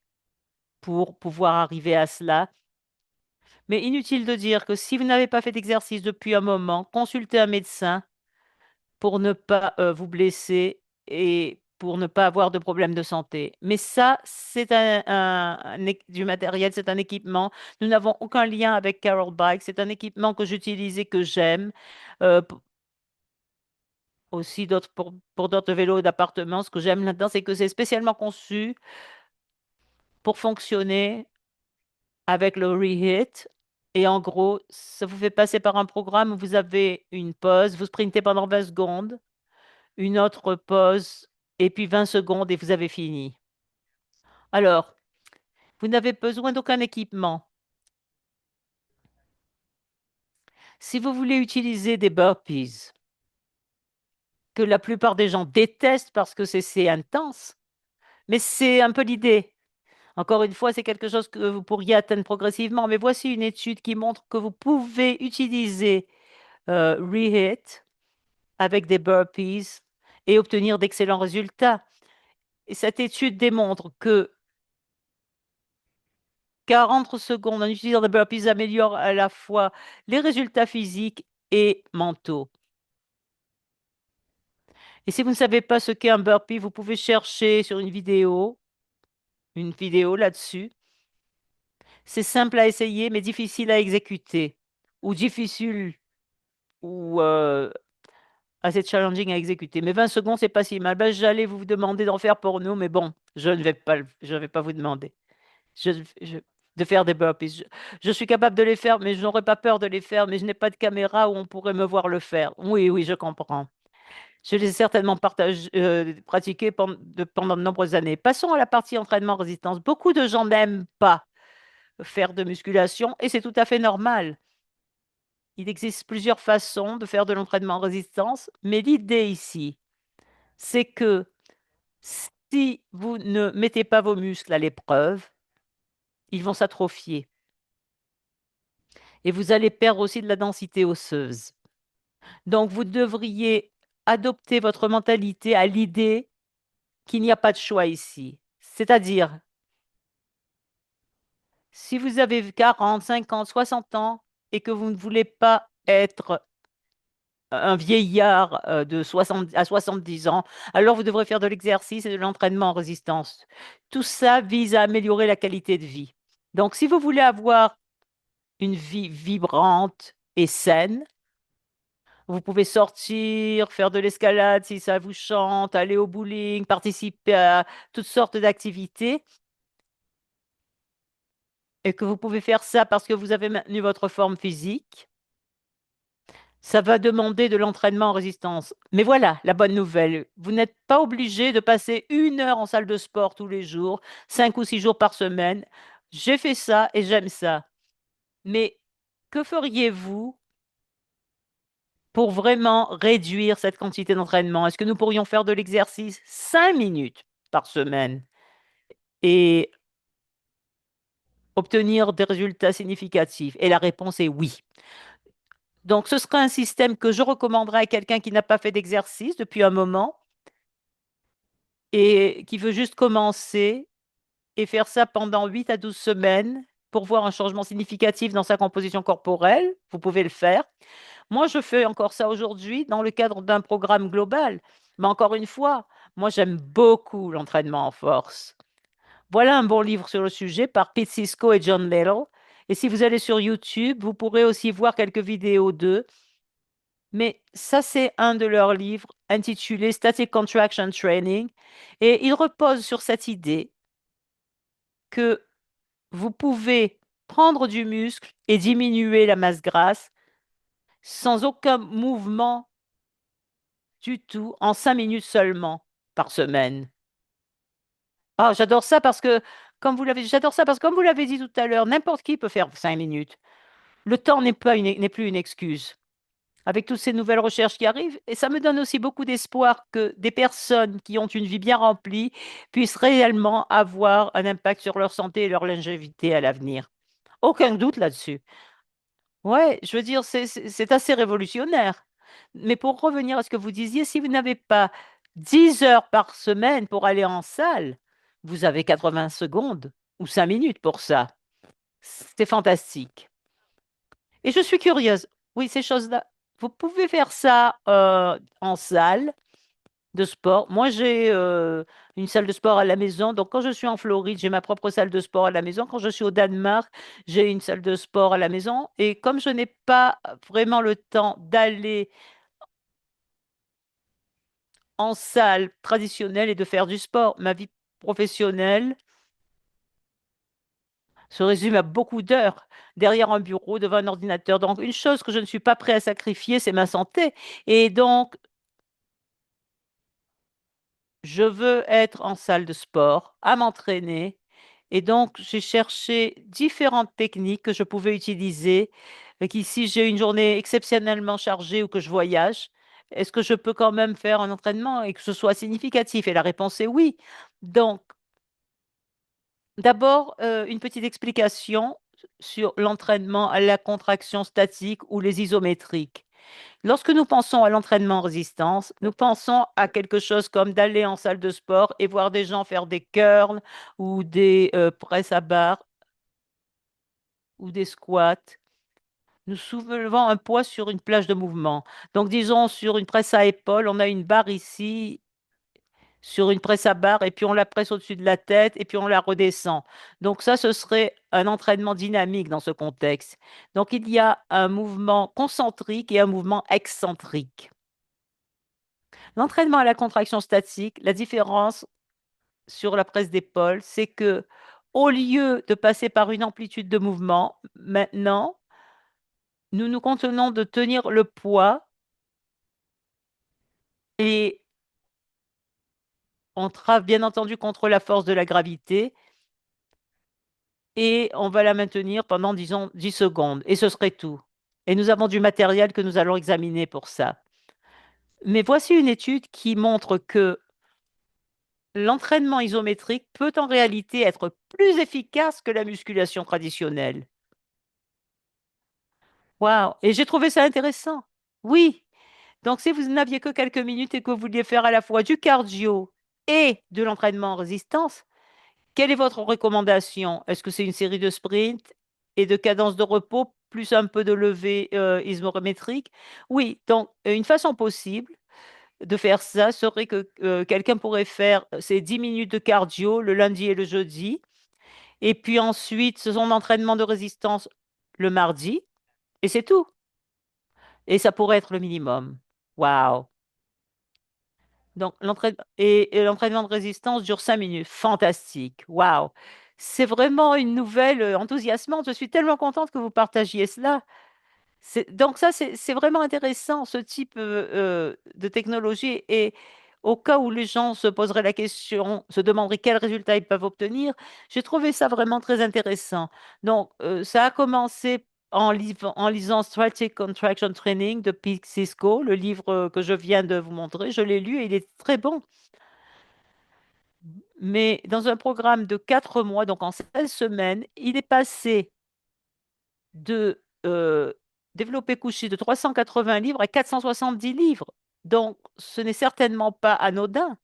pour pouvoir arriver à cela. Mais inutile de dire que si vous n'avez pas fait d'exercice depuis un moment, consultez un médecin pour ne pas vous blesser et pour ne pas avoir de problème de santé. Mais ça, c'est du matériel, c'est un équipement. Nous n'avons aucun lien avec Carol Bike. C'est un équipement que j'utilise et que j'aime. P- Aussi pour d'autres vélos d'appartement. Ce que j'aime là-dedans, c'est que c'est spécialement conçu pour fonctionner avec le Reheat. Et en gros, ça vous fait passer par un programme où vous avez une pause, vous sprintez pendant 20 secondes, une autre pause, et puis 20 secondes et vous avez fini. Alors, vous n'avez besoin d'aucun équipement. Si vous voulez utiliser des burpees, que la plupart des gens détestent parce que c'est intense, mais c'est un peu l'idée. Encore une fois, c'est quelque chose que vous pourriez atteindre progressivement, mais voici une étude qui montre que vous pouvez utiliser Reheat avec des burpees et obtenir d'excellents résultats. Et cette étude démontre que 40 secondes en utilisant des burpees améliore à la fois les résultats physiques et mentaux. Et si vous ne savez pas ce qu'est un burpee, vous pouvez chercher sur une vidéo là-dessus. C'est simple à essayer, mais difficile à exécuter, ou difficile, ou assez challenging à exécuter. Mais 20 secondes, c'est pas si mal. Ben, j'allais vous demander d'en faire pour nous, mais bon, je ne vais pas vous demander. Je, je- de faire des burpees. Je suis capable de les faire, mais je n'aurais pas peur de les faire, mais je n'ai pas de caméra où on pourrait me voir le faire. Oui, oui, je comprends. Je les ai certainement pratiqués pendant de nombreuses années. Passons à la partie entraînement résistance. Beaucoup de gens n'aiment pas faire de musculation et c'est tout à fait normal. Il existe plusieurs façons de faire de l'entraînement résistance, mais l'idée ici, c'est que si vous ne mettez pas vos muscles à l'épreuve, ils vont s'atrophier et vous allez perdre aussi de la densité osseuse. Donc, vous devriez adopter votre mentalité à l'idée qu'il n'y a pas de choix ici. C'est-à-dire, si vous avez 40, 50, 60 ans et que vous ne voulez pas être un vieillard de 60 à 70 ans, alors vous devrez faire de l'exercice et de l'entraînement en résistance. Tout ça vise à améliorer la qualité de vie. Donc, si vous voulez avoir une vie vibrante et saine, vous pouvez sortir, faire de l'escalade si ça vous chante, aller au bowling, participer à toutes sortes d'activités et que vous pouvez faire ça parce que vous avez maintenu votre forme physique. Ça va demander de l'entraînement en résistance. Mais voilà, la bonne nouvelle. Vous n'êtes pas obligé de passer 1 heure en salle de sport tous les jours, 5 ou 6 jours par semaine. J'ai fait ça et j'aime ça. Mais que feriez-vous pour vraiment réduire cette quantité d'entraînement? Est-ce que nous pourrions faire de l'exercice 5 minutes par semaine et obtenir des résultats significatifs? Et la réponse est oui. Donc, ce serait un système que je recommanderais à quelqu'un qui n'a pas fait d'exercice depuis un moment et qui veut juste commencer et faire ça pendant 8 à 12 semaines pour voir un changement significatif dans sa composition corporelle. Vous pouvez le faire. Moi, je fais encore ça aujourd'hui dans le cadre d'un programme global. Mais encore une fois, moi, j'aime beaucoup l'entraînement en force. Voilà un bon livre sur le sujet par Pete Sisko et John Little. Et si vous allez sur YouTube, vous pourrez aussi voir quelques vidéos d'eux. Mais ça, c'est un de leurs livres intitulé Static Contraction Training. Et il repose sur cette idée que vous pouvez prendre du muscle et diminuer la masse grasse sans aucun mouvement du tout en 5 minutes seulement par semaine. Ah, j'adore ça parce que, j'adore ça parce que comme vous l'avez dit tout à l'heure, n'importe qui peut faire 5 minutes. Le temps n'est plus une excuse. Avec toutes ces nouvelles recherches qui arrivent, et ça me donne aussi beaucoup d'espoir que des personnes qui ont une vie bien remplie puissent réellement avoir un impact sur leur santé et leur longévité à l'avenir. Aucun doute là-dessus. Ouais, je veux dire, c'est assez révolutionnaire. Mais pour revenir à ce que vous disiez, si vous n'avez pas 10 heures par semaine pour aller en salle, vous avez 80 secondes ou 5 minutes pour ça. C'est fantastique. Et je suis curieuse. Oui, ces choses-là, vous pouvez faire ça en salle de sport. Moi, j'ai une salle de sport à la maison. Donc, quand je suis en Floride, j'ai ma propre salle de sport à la maison. Quand je suis au Danemark, j'ai une salle de sport à la maison. Et comme je n'ai pas vraiment le temps d'aller en salle traditionnelle et de faire du sport, ma vie professionnelle se résume à beaucoup d'heures derrière un bureau, devant un ordinateur. Donc, une chose que je ne suis pas prêt à sacrifier, c'est ma santé. Et donc, je veux être en salle de sport, à m'entraîner. Et donc, j'ai cherché différentes techniques que je pouvais utiliser. Si j'ai une journée exceptionnellement chargée ou que je voyage, est-ce que je peux quand même faire un entraînement et que ce soit significatif? Et la réponse est oui. Donc, d'abord, une petite explication sur l'entraînement à la contraction statique ou les isométriques. Lorsque nous pensons à l'entraînement en résistance, nous pensons à quelque chose comme d'aller en salle de sport et voir des gens faire des curls ou des presses à barre ou des squats. Nous soulevons un poids sur une plage de mouvement. Donc, disons, sur une presse à épaules, on a une barre ici, sur une presse à barre, et puis on la presse au-dessus de la tête, et puis on la redescend. Donc, ça, ce serait un entraînement dynamique dans ce contexte. Donc, il y a un mouvement concentrique et un mouvement excentrique. L'entraînement à la contraction statique, la différence sur la presse d'épaule, c'est que au lieu de passer par une amplitude de mouvement, maintenant, nous nous contenons de tenir le poids et on travaille bien entendu contre la force de la gravité et on va la maintenir pendant, disons, 10 secondes et ce serait tout. Et nous avons du matériel que nous allons examiner pour ça. Mais voici une étude qui montre que l'entraînement isométrique peut en réalité être plus efficace que la musculation traditionnelle. Waouh! Et j'ai trouvé ça intéressant. Oui. Donc, si vous n'aviez que quelques minutes et que vous vouliez faire à la fois du cardio et de l'entraînement en résistance, quelle est votre recommandation? Est-ce que c'est une série de sprints et de cadence de repos plus un peu de levée isométrique? Oui. Donc, une façon possible de faire ça serait que quelqu'un pourrait faire ses 10 minutes de cardio le lundi et le jeudi, et puis ensuite son entraînement de résistance le mardi, et c'est tout. Et ça pourrait être le minimum. Waouh! Donc, l'entraînement de résistance dure 5 minutes. Fantastique. Waouh! C'est vraiment une nouvelle enthousiasmante. Je suis tellement contente que vous partagiez cela. Donc ça, c'est vraiment intéressant, ce type de technologie. Et au cas où les gens se poseraient la question, se demanderaient quels résultats ils peuvent obtenir, j'ai trouvé ça vraiment très intéressant. Donc, ça a commencé en lisant Strategic Contraction Training de Pete Cisco, le livre que je viens de vous montrer. Je l'ai lu et il est très bon. Mais dans un programme de 4 mois, donc en 16 semaines, il est passé de développé couché de 380 livres à 470 livres. Donc, ce n'est certainement pas anodin.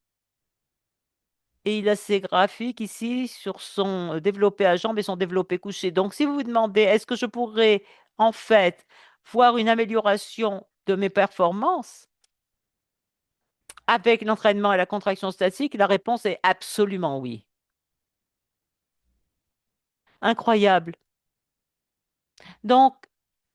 Et il a ses graphiques ici sur son développé à jambes et son développé couché. Donc, si vous vous demandez, est-ce que je pourrais en fait voir une amélioration de mes performances avec l'entraînement et la contraction statique, la réponse est absolument oui. incroyable. Donc,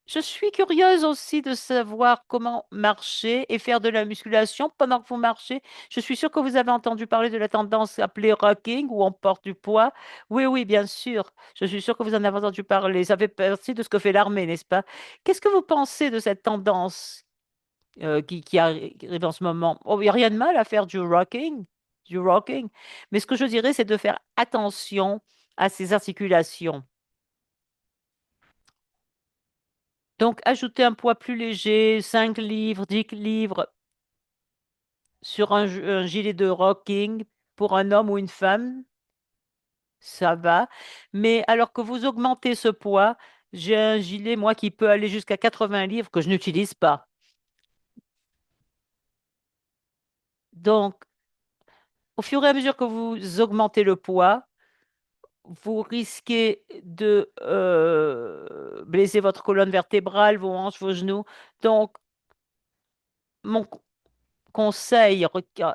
je suis curieuse aussi de savoir comment marcher et faire de la musculation pendant que vous marchez. Je suis sûre que vous avez entendu parler de la tendance appelée rocking, où on porte du poids. Oui, oui, bien sûr. Je suis sûre que vous en avez entendu parler. Ça fait partie de ce que fait l'armée, n'est-ce pas? Qu'est-ce que vous pensez de cette tendance qui arrive en ce moment? Oh, il n'y a rien de mal à faire du rocking. Mais ce que je dirais, c'est de faire attention à ses articulations. Donc, ajouter un poids plus léger, 5 livres, 10 livres sur un gilet de rocking pour un homme ou une femme, ça va. Mais alors que vous augmentez ce poids, j'ai un gilet, moi, qui peut aller jusqu'à 80 livres que je n'utilise pas. Donc, au fur et à mesure que vous augmentez le poids, vous risquez de blesser votre colonne vertébrale, vos hanches, vos genoux. Donc, mon conseil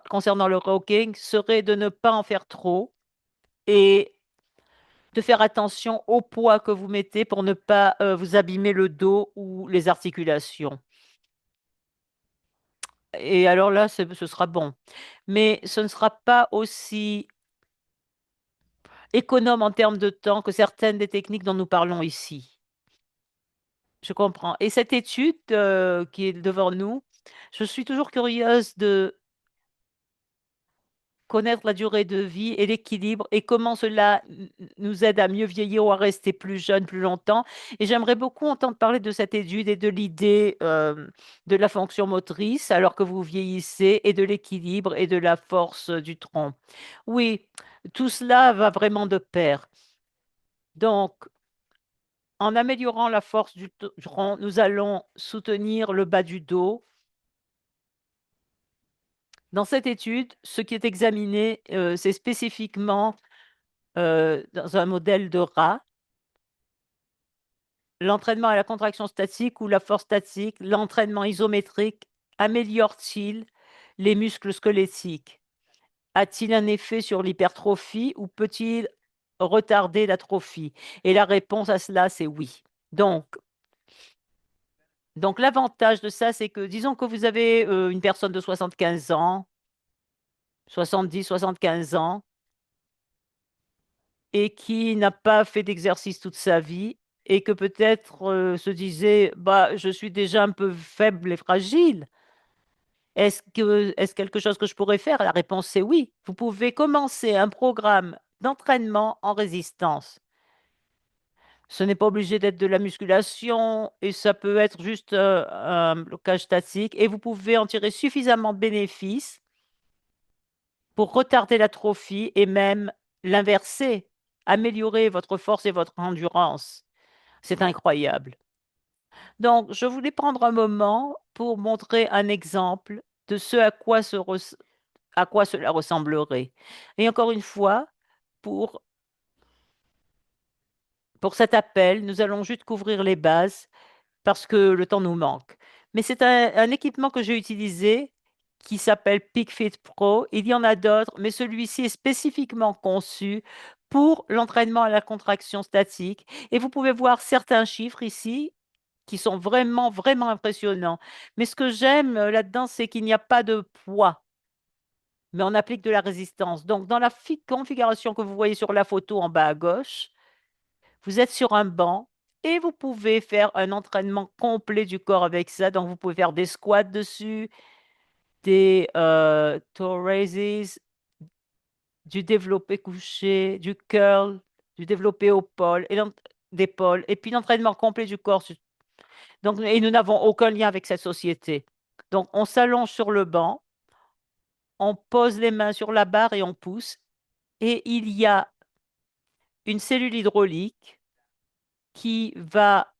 concernant le rocking serait de ne pas en faire trop et de faire attention au poids que vous mettez pour ne pas vous abîmer le dos ou les articulations. Et alors là, ce sera bon. Mais ce ne sera pas aussi économe en termes de temps que certaines des techniques dont nous parlons ici. Je comprends. Et cette étude qui est devant nous, je suis toujours curieuse de connaître la durée de vie et l'équilibre et comment cela nous aide à mieux vieillir ou à rester plus jeune plus longtemps. Et j'aimerais beaucoup entendre parler de cette étude et de l'idée de la fonction motrice alors que vous vieillissez et de l'équilibre et de la force du tronc. Oui, tout cela va vraiment de pair. Donc, en améliorant la force du tronc, nous allons soutenir le bas du dos. Dans cette étude, ce qui est examiné, c'est spécifiquement dans un modèle de rat, l'entraînement à la contraction statique ou la force statique, l'entraînement isométrique améliore-t-il les muscles squelettiques? A-t-il un effet sur l'hypertrophie ou peut-il retarder l'atrophie? Et la réponse à cela, c'est oui. Donc, donc l'avantage de ça, c'est que disons que vous avez une personne de 75 ans, 70, 75 ans, et qui n'a pas fait d'exercice toute sa vie et que peut-être se disait, bah, je suis déjà un peu faible et fragile. Est-ce quelque chose que je pourrais faire? La réponse est oui. Vous pouvez commencer un programme d'entraînement en résistance. Ce n'est pas obligé d'être de la musculation et ça peut être juste un blocage statique et vous pouvez en tirer suffisamment de bénéfices pour retarder l'atrophie et même l'inverser, améliorer votre force et votre endurance. C'est incroyable. Donc, je voulais prendre un moment pour montrer un exemple de ce à quoi cela ressemblerait. Et encore une fois, pour, pour cet appel, nous allons juste couvrir les bases parce que le temps nous manque. Mais c'est un équipement que j'ai utilisé qui s'appelle PeakFit Pro. Il y en a d'autres, mais celui-ci est spécifiquement conçu pour l'entraînement à la contraction statique. Et vous pouvez voir certains chiffres ici qui sont vraiment, vraiment impressionnants. Mais ce que j'aime là-dedans, c'est qu'il n'y a pas de poids, mais on applique de la résistance. Donc, dans la configuration que vous voyez sur la photo en bas à gauche, vous êtes sur un banc et vous pouvez faire un entraînement complet du corps avec ça. Donc, vous pouvez faire des squats dessus, des toe raises, du développé couché, du curl, du développé d'épaule, et puis l'entraînement complet du corps. Donc, et nous n'avons aucun lien avec cette société. Donc, on s'allonge sur le banc, on pose les mains sur la barre et on pousse. Et il y a une cellule hydraulique qui va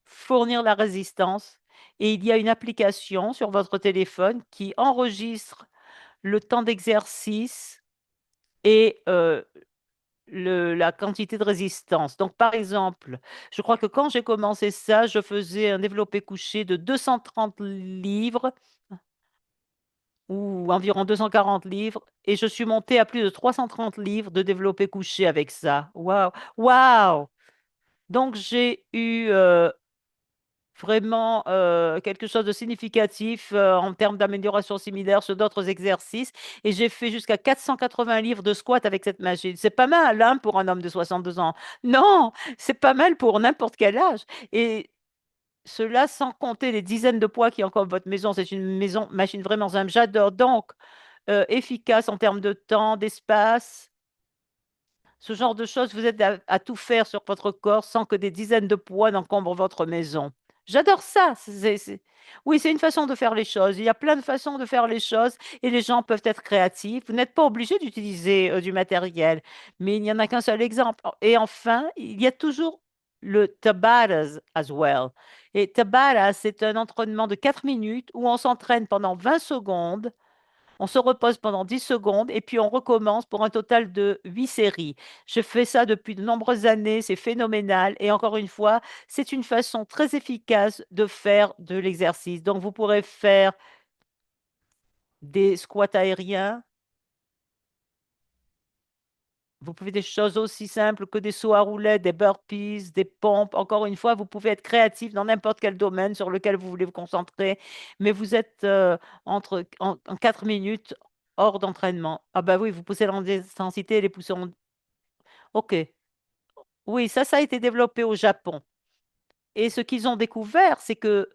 fournir la résistance. Et il y a une application sur votre téléphone qui enregistre le temps d'exercice et la quantité de résistance. Donc, par exemple, je crois que quand j'ai commencé ça, je faisais un développé couché de 230 livres ou environ 240 livres, et je suis montée à plus de 330 livres de développé couché avec ça. Waouh! Waouh! Donc, j'ai eu vraiment quelque chose de significatif en termes d'amélioration similaire sur d'autres exercices. Et j'ai fait jusqu'à 480 livres de squat avec cette machine. C'est pas mal, hein, pour un homme de 62 ans. Non, c'est pas mal pour n'importe quel âge. Et cela sans compter les dizaines de poids qui encombrent votre maison. C'est une maison, machine vraiment simple. J'adore. Donc, efficace en termes de temps, d'espace. Ce genre de choses, vous êtes à tout faire sur votre corps sans que des dizaines de poids n'encombrent votre maison. J'adore ça. Oui, c'est une façon de faire les choses. Il y a plein de façons de faire les choses et les gens peuvent être créatifs. Vous n'êtes pas obligé d'utiliser du matériel, mais il n'y en a qu'un seul exemple. Et enfin, il y a toujours le Tabatas as well. Et Tabata, c'est un entraînement de 4 minutes où on s'entraîne pendant 20 secondes, on se repose pendant 10 secondes et puis on recommence pour un total de 8 séries. Je fais ça depuis de nombreuses années, c'est phénoménal. Et encore une fois, c'est une façon très efficace de faire de l'exercice. Donc, vous pourrez faire des squats aériens. Vous pouvez des choses aussi simples que des sauts à roulettes, des burpees, des pompes. Encore une fois, vous pouvez être créatif dans n'importe quel domaine sur lequel vous voulez vous concentrer, mais vous êtes en 4 minutes hors d'entraînement. Ah bah oui, vous poussez l'intensité et les poussées. OK. Oui, ça a été développé au Japon. Et ce qu'ils ont découvert, c'est que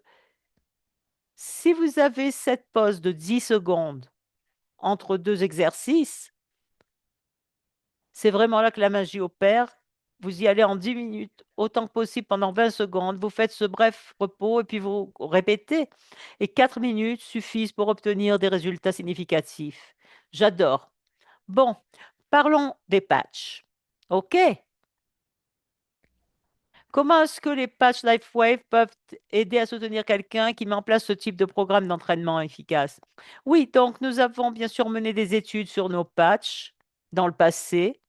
si vous avez cette pause de 10 secondes entre deux exercices, c'est vraiment là que la magie opère. Vous y allez en 10 minutes, autant que possible pendant 20 secondes. Vous faites ce bref repos et puis vous répétez. Et 4 minutes suffisent pour obtenir des résultats significatifs. J'adore. Bon, parlons des patchs. OK. Comment est-ce que les patchs LifeWave peuvent aider à soutenir quelqu'un qui met en place ce type de programme d'entraînement efficace? Oui, donc nous avons bien sûr mené des études sur nos patchs dans le passé.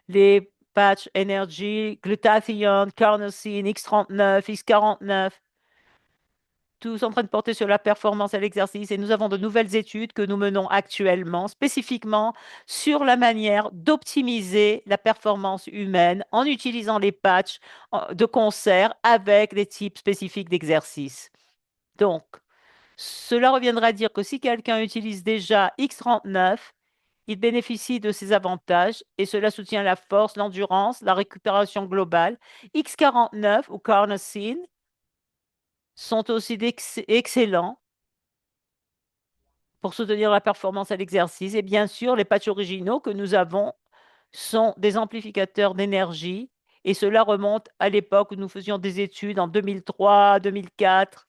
Les patchs Energy, Glutathione, Carnosine, X39, X49, tous en train de porter sur la performance à l'exercice. Et nous avons de nouvelles études que nous menons actuellement, spécifiquement sur la manière d'optimiser la performance humaine en utilisant les patchs de concert avec des types spécifiques d'exercices. Donc, cela reviendra à dire que si quelqu'un utilise déjà X39, il bénéficie de ces avantages et cela soutient la force, l'endurance, la récupération globale. X49 ou carnosine sont aussi excellents pour soutenir la performance à l'exercice. Et bien sûr, les patchs originaux que nous avons sont des amplificateurs d'énergie. Et cela remonte à l'époque où nous faisions des études en 2003, 2004,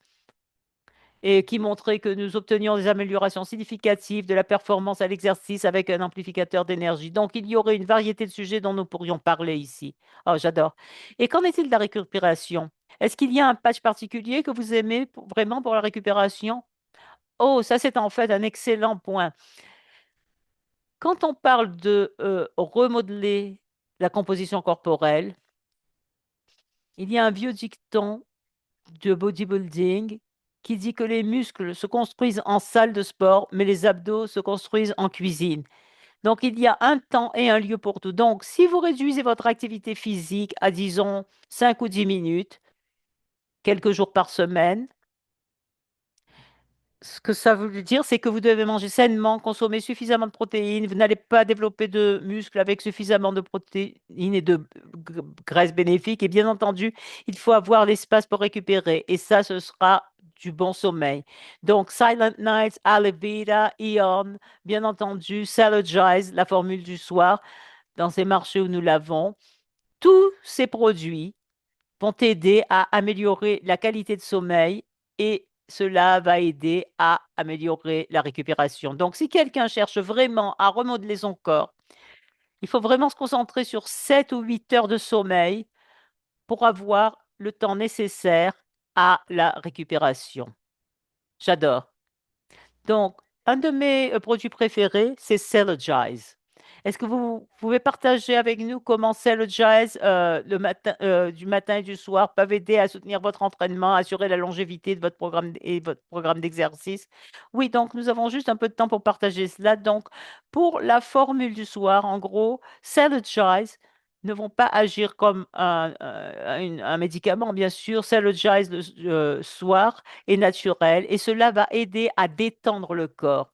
et qui montraient que nous obtenions des améliorations significatives de la performance à l'exercice avec un amplificateur d'énergie. Donc, il y aurait une variété de sujets dont nous pourrions parler ici. Oh, j'adore. Et qu'en est-il de la récupération? Est-ce qu'il y a un patch particulier que vous aimez vraiment pour la récupération? Oh, ça, c'est en fait un excellent point. Quand on parle de remodeler la composition corporelle, il y a un vieux dicton de bodybuilding qui dit que les muscles se construisent en salle de sport, mais les abdos se construisent en cuisine. Donc, il y a un temps et un lieu pour tout. Donc, si vous réduisez votre activité physique à, disons, 5 ou 10 minutes, quelques jours par semaine, ce que ça veut dire, c'est que vous devez manger sainement, consommer suffisamment de protéines. Vous n'allez pas développer de muscles avec suffisamment de protéines et de graisses bénéfiques. Et bien entendu, il faut avoir l'espace pour récupérer. Et ça, ce sera du bon sommeil. Donc, Silent Nights, Alevita, Eon, bien entendu, Cellergize, la formule du soir, dans ces marchés où nous l'avons. Tous ces produits vont t'aider à améliorer la qualité de sommeil et cela va aider à améliorer la récupération. Donc, si quelqu'un cherche vraiment à remodeler son corps, il faut vraiment se concentrer sur 7 ou 8 heures de sommeil pour avoir le temps nécessaire à la récupération. J'adore. Donc, un de mes produits préférés, c'est Cellergize. Est-ce que vous pouvez partager avec nous comment c'est jazz le matin, du matin et du soir peuvent aider à soutenir votre entraînement, assurer la longévité de votre programme et votre programme d'exercice? Oui, donc nous avons juste un peu de temps pour partager cela. Donc, pour la formule du soir, en gros, Jazz ne vont pas agir comme un médicament, bien sûr. Jazz le soir est naturel et cela va aider à détendre le corps.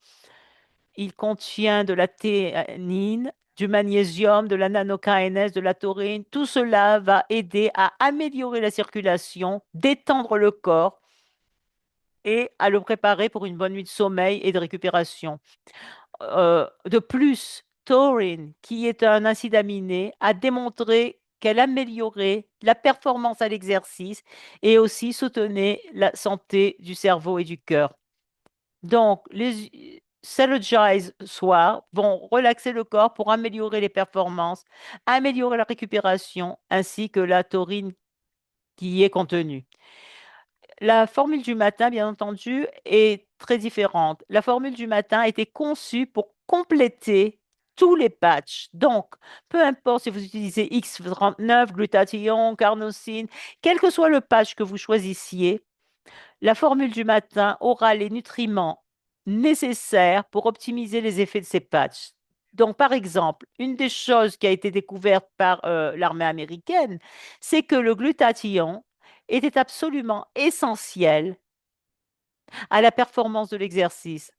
Il contient de la théanine, du magnésium, de la nanokinase, de la taurine. Tout cela va aider à améliorer la circulation, détendre le corps et à le préparer pour une bonne nuit de sommeil et de récupération. De plus, taurine, qui est un acide aminé, a démontré qu'elle améliorait la performance à l'exercice et aussi soutenait la santé du cerveau et du cœur. Donc, les Synergize soir vont relaxer le corps pour améliorer les performances, améliorer la récupération ainsi que la taurine qui y est contenue. La formule du matin, bien entendu, est très différente. La formule du matin a été conçue pour compléter tous les patchs. Donc, peu importe si vous utilisez X39, glutathion, carnosine, quel que soit le patch que vous choisissiez, la formule du matin aura les nutriments nécessaires pour optimiser les effets de ces patchs. Donc, par exemple, une des choses qui a été découverte par l'armée américaine, c'est que le glutathion était absolument essentiel à la performance de l'exercice.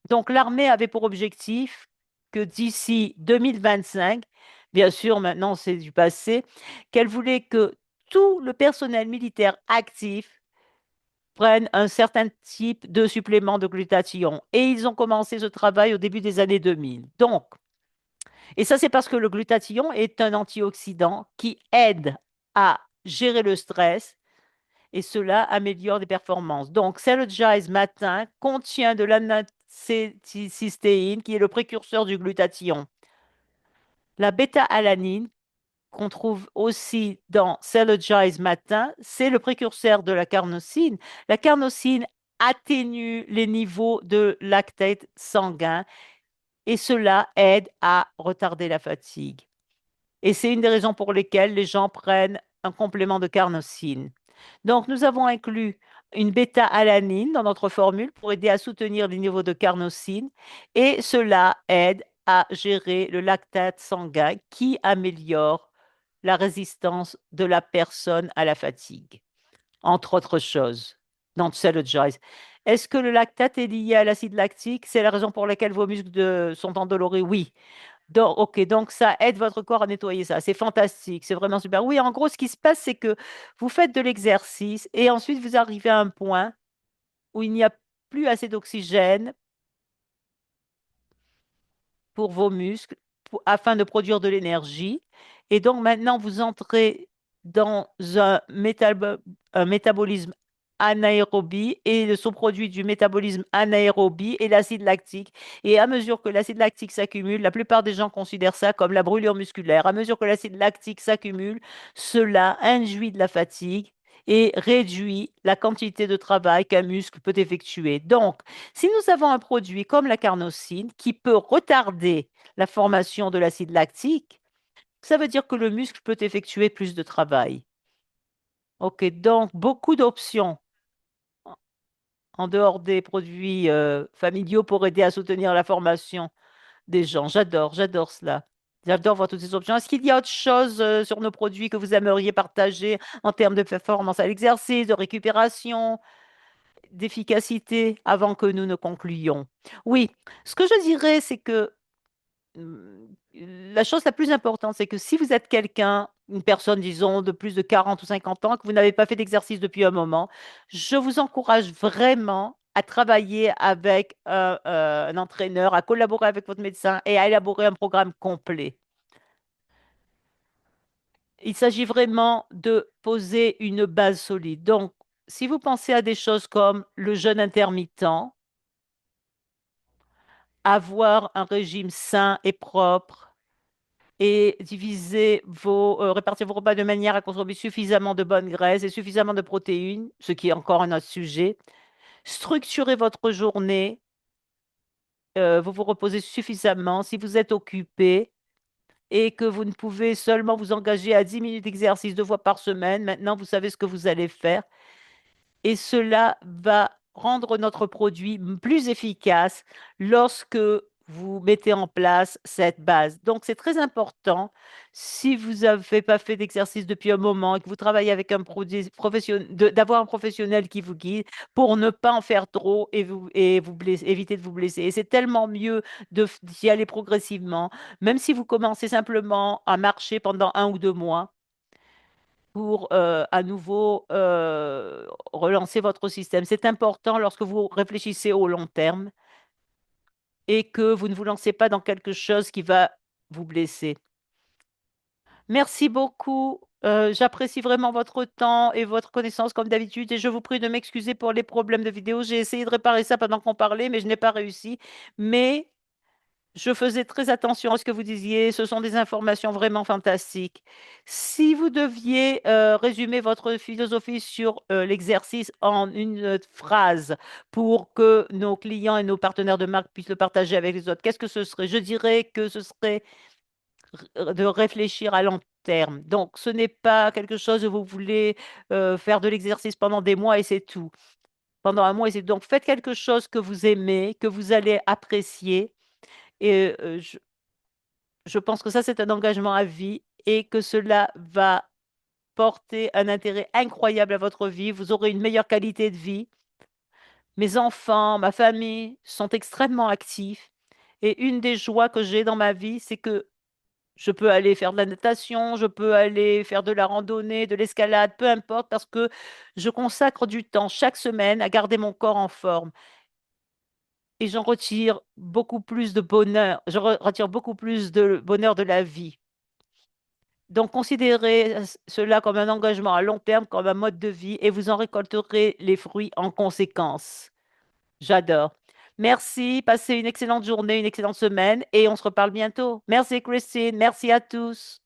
Donc, l'armée avait pour objectif que d'ici 2025, bien sûr, maintenant c'est du passé, qu'elle voulait que tout le personnel militaire actif prennent un certain type de supplément de glutathion. Et ils ont commencé ce travail au début des années 2000. Donc, et ça, c'est parce que le glutathion est un antioxydant qui aide à gérer le stress et cela améliore les performances. Donc, Celogize matin contient de l'anacétylcystéine qui est le précurseur du glutathion. La bêta-alanine qu'on trouve aussi dans Celogize matin, c'est le précurseur de la carnosine. La carnosine atténue les niveaux de lactate sanguin et cela aide à retarder la fatigue. Et c'est une des raisons pour lesquelles les gens prennent un complément de carnosine. Donc, nous avons inclus une bêta-alanine dans notre formule pour aider à soutenir les niveaux de carnosine et cela aide à gérer le lactate sanguin qui améliore la résistance de la personne à la fatigue, entre autres choses, dans Cellulize. Est-ce que le lactate est lié à l'acide lactique? C'est la raison pour laquelle vos muscles sont endoloris? Oui. Donc, ok, donc ça aide votre corps à nettoyer ça. C'est fantastique, c'est vraiment super. Oui, en gros, ce qui se passe, c'est que vous faites de l'exercice et ensuite vous arrivez à un point où il n'y a plus assez d'oxygène pour vos muscles afin de produire de l'énergie. Et donc maintenant, vous entrez dans un métabolisme anaérobie et le sous-produit du métabolisme anaérobie est l'acide lactique. Et à mesure que l'acide lactique s'accumule, la plupart des gens considèrent ça comme la brûlure musculaire. À mesure que l'acide lactique s'accumule, cela induit de la fatigue et réduit la quantité de travail qu'un muscle peut effectuer. Donc, si nous avons un produit comme la carnosine qui peut retarder la formation de l'acide lactique, ça veut dire que le muscle peut effectuer plus de travail. OK, donc beaucoup d'options en dehors des produits familiaux pour aider à soutenir la formation des gens. J'adore cela. J'adore voir toutes ces options. Est-ce qu'il y a autre chose sur nos produits que vous aimeriez partager en termes de performance à l'exercice, de récupération, d'efficacité avant que nous ne concluions? Oui, ce que je dirais, c'est que la chose la plus importante, c'est que si vous êtes quelqu'un, une personne, disons, de plus de 40 ou 50 ans, que vous n'avez pas fait d'exercice depuis un moment, je vous encourage vraiment à travailler avec un entraîneur, à collaborer avec votre médecin et à élaborer un programme complet. Il s'agit vraiment de poser une base solide. Donc, si vous pensez à des choses comme le jeûne intermittent, avoir un régime sain et propre, et répartir vos repas de manière à consommer suffisamment de bonnes graisses et suffisamment de protéines, ce qui est encore un autre sujet. Structurez votre journée vous vous reposez suffisamment, si vous êtes occupé et que vous ne pouvez seulement vous engager à 10 minutes d'exercice 2 fois par semaine, maintenant vous savez ce que vous allez faire et cela va rendre notre produit plus efficace lorsque vous mettez en place cette base. Donc, c'est très important, si vous n'avez pas fait d'exercice depuis un moment et que vous travaillez avec un produit professionnel, d'avoir un professionnel qui vous guide pour ne pas en faire trop et vous éviter de vous blesser. Et c'est tellement mieux d'y aller progressivement, même si vous commencez simplement à marcher pendant 1 ou 2 mois pour à nouveau relancer votre système. C'est important lorsque vous réfléchissez au long terme et que vous ne vous lancez pas dans quelque chose qui va vous blesser. Merci beaucoup. J'apprécie vraiment votre temps et votre connaissance comme d'habitude et je vous prie de m'excuser pour les problèmes de vidéo. J'ai essayé de réparer ça pendant qu'on parlait, mais je n'ai pas réussi. Mais je faisais très attention à ce que vous disiez. Ce sont des informations vraiment fantastiques. Si vous deviez résumer votre philosophie sur l'exercice en une phrase pour que nos clients et nos partenaires de marque puissent le partager avec les autres, qu'est-ce que ce serait? Je dirais que ce serait de réfléchir à long terme. Donc, ce n'est pas quelque chose où vous voulez faire de l'exercice pendant des mois et c'est tout. Pendant un mois et c'est tout. Donc, faites quelque chose que vous aimez, que vous allez apprécier. Et je pense que ça, c'est un engagement à vie et que cela va porter un intérêt incroyable à votre vie. Vous aurez une meilleure qualité de vie. Mes enfants, ma famille sont extrêmement actifs. Et une des joies que j'ai dans ma vie, c'est que je peux aller faire de la natation, je peux aller faire de la randonnée, de l'escalade, peu importe, parce que je consacre du temps chaque semaine à garder mon corps en forme. Et j'en retire beaucoup plus de bonheur. Retire beaucoup plus de bonheur de la vie. Donc, considérez cela comme un engagement à long terme, comme un mode de vie, et vous en récolterez les fruits en conséquence. J'adore. Merci, passez une excellente journée, une excellente semaine, et on se reparle bientôt. Merci Christine, merci à tous.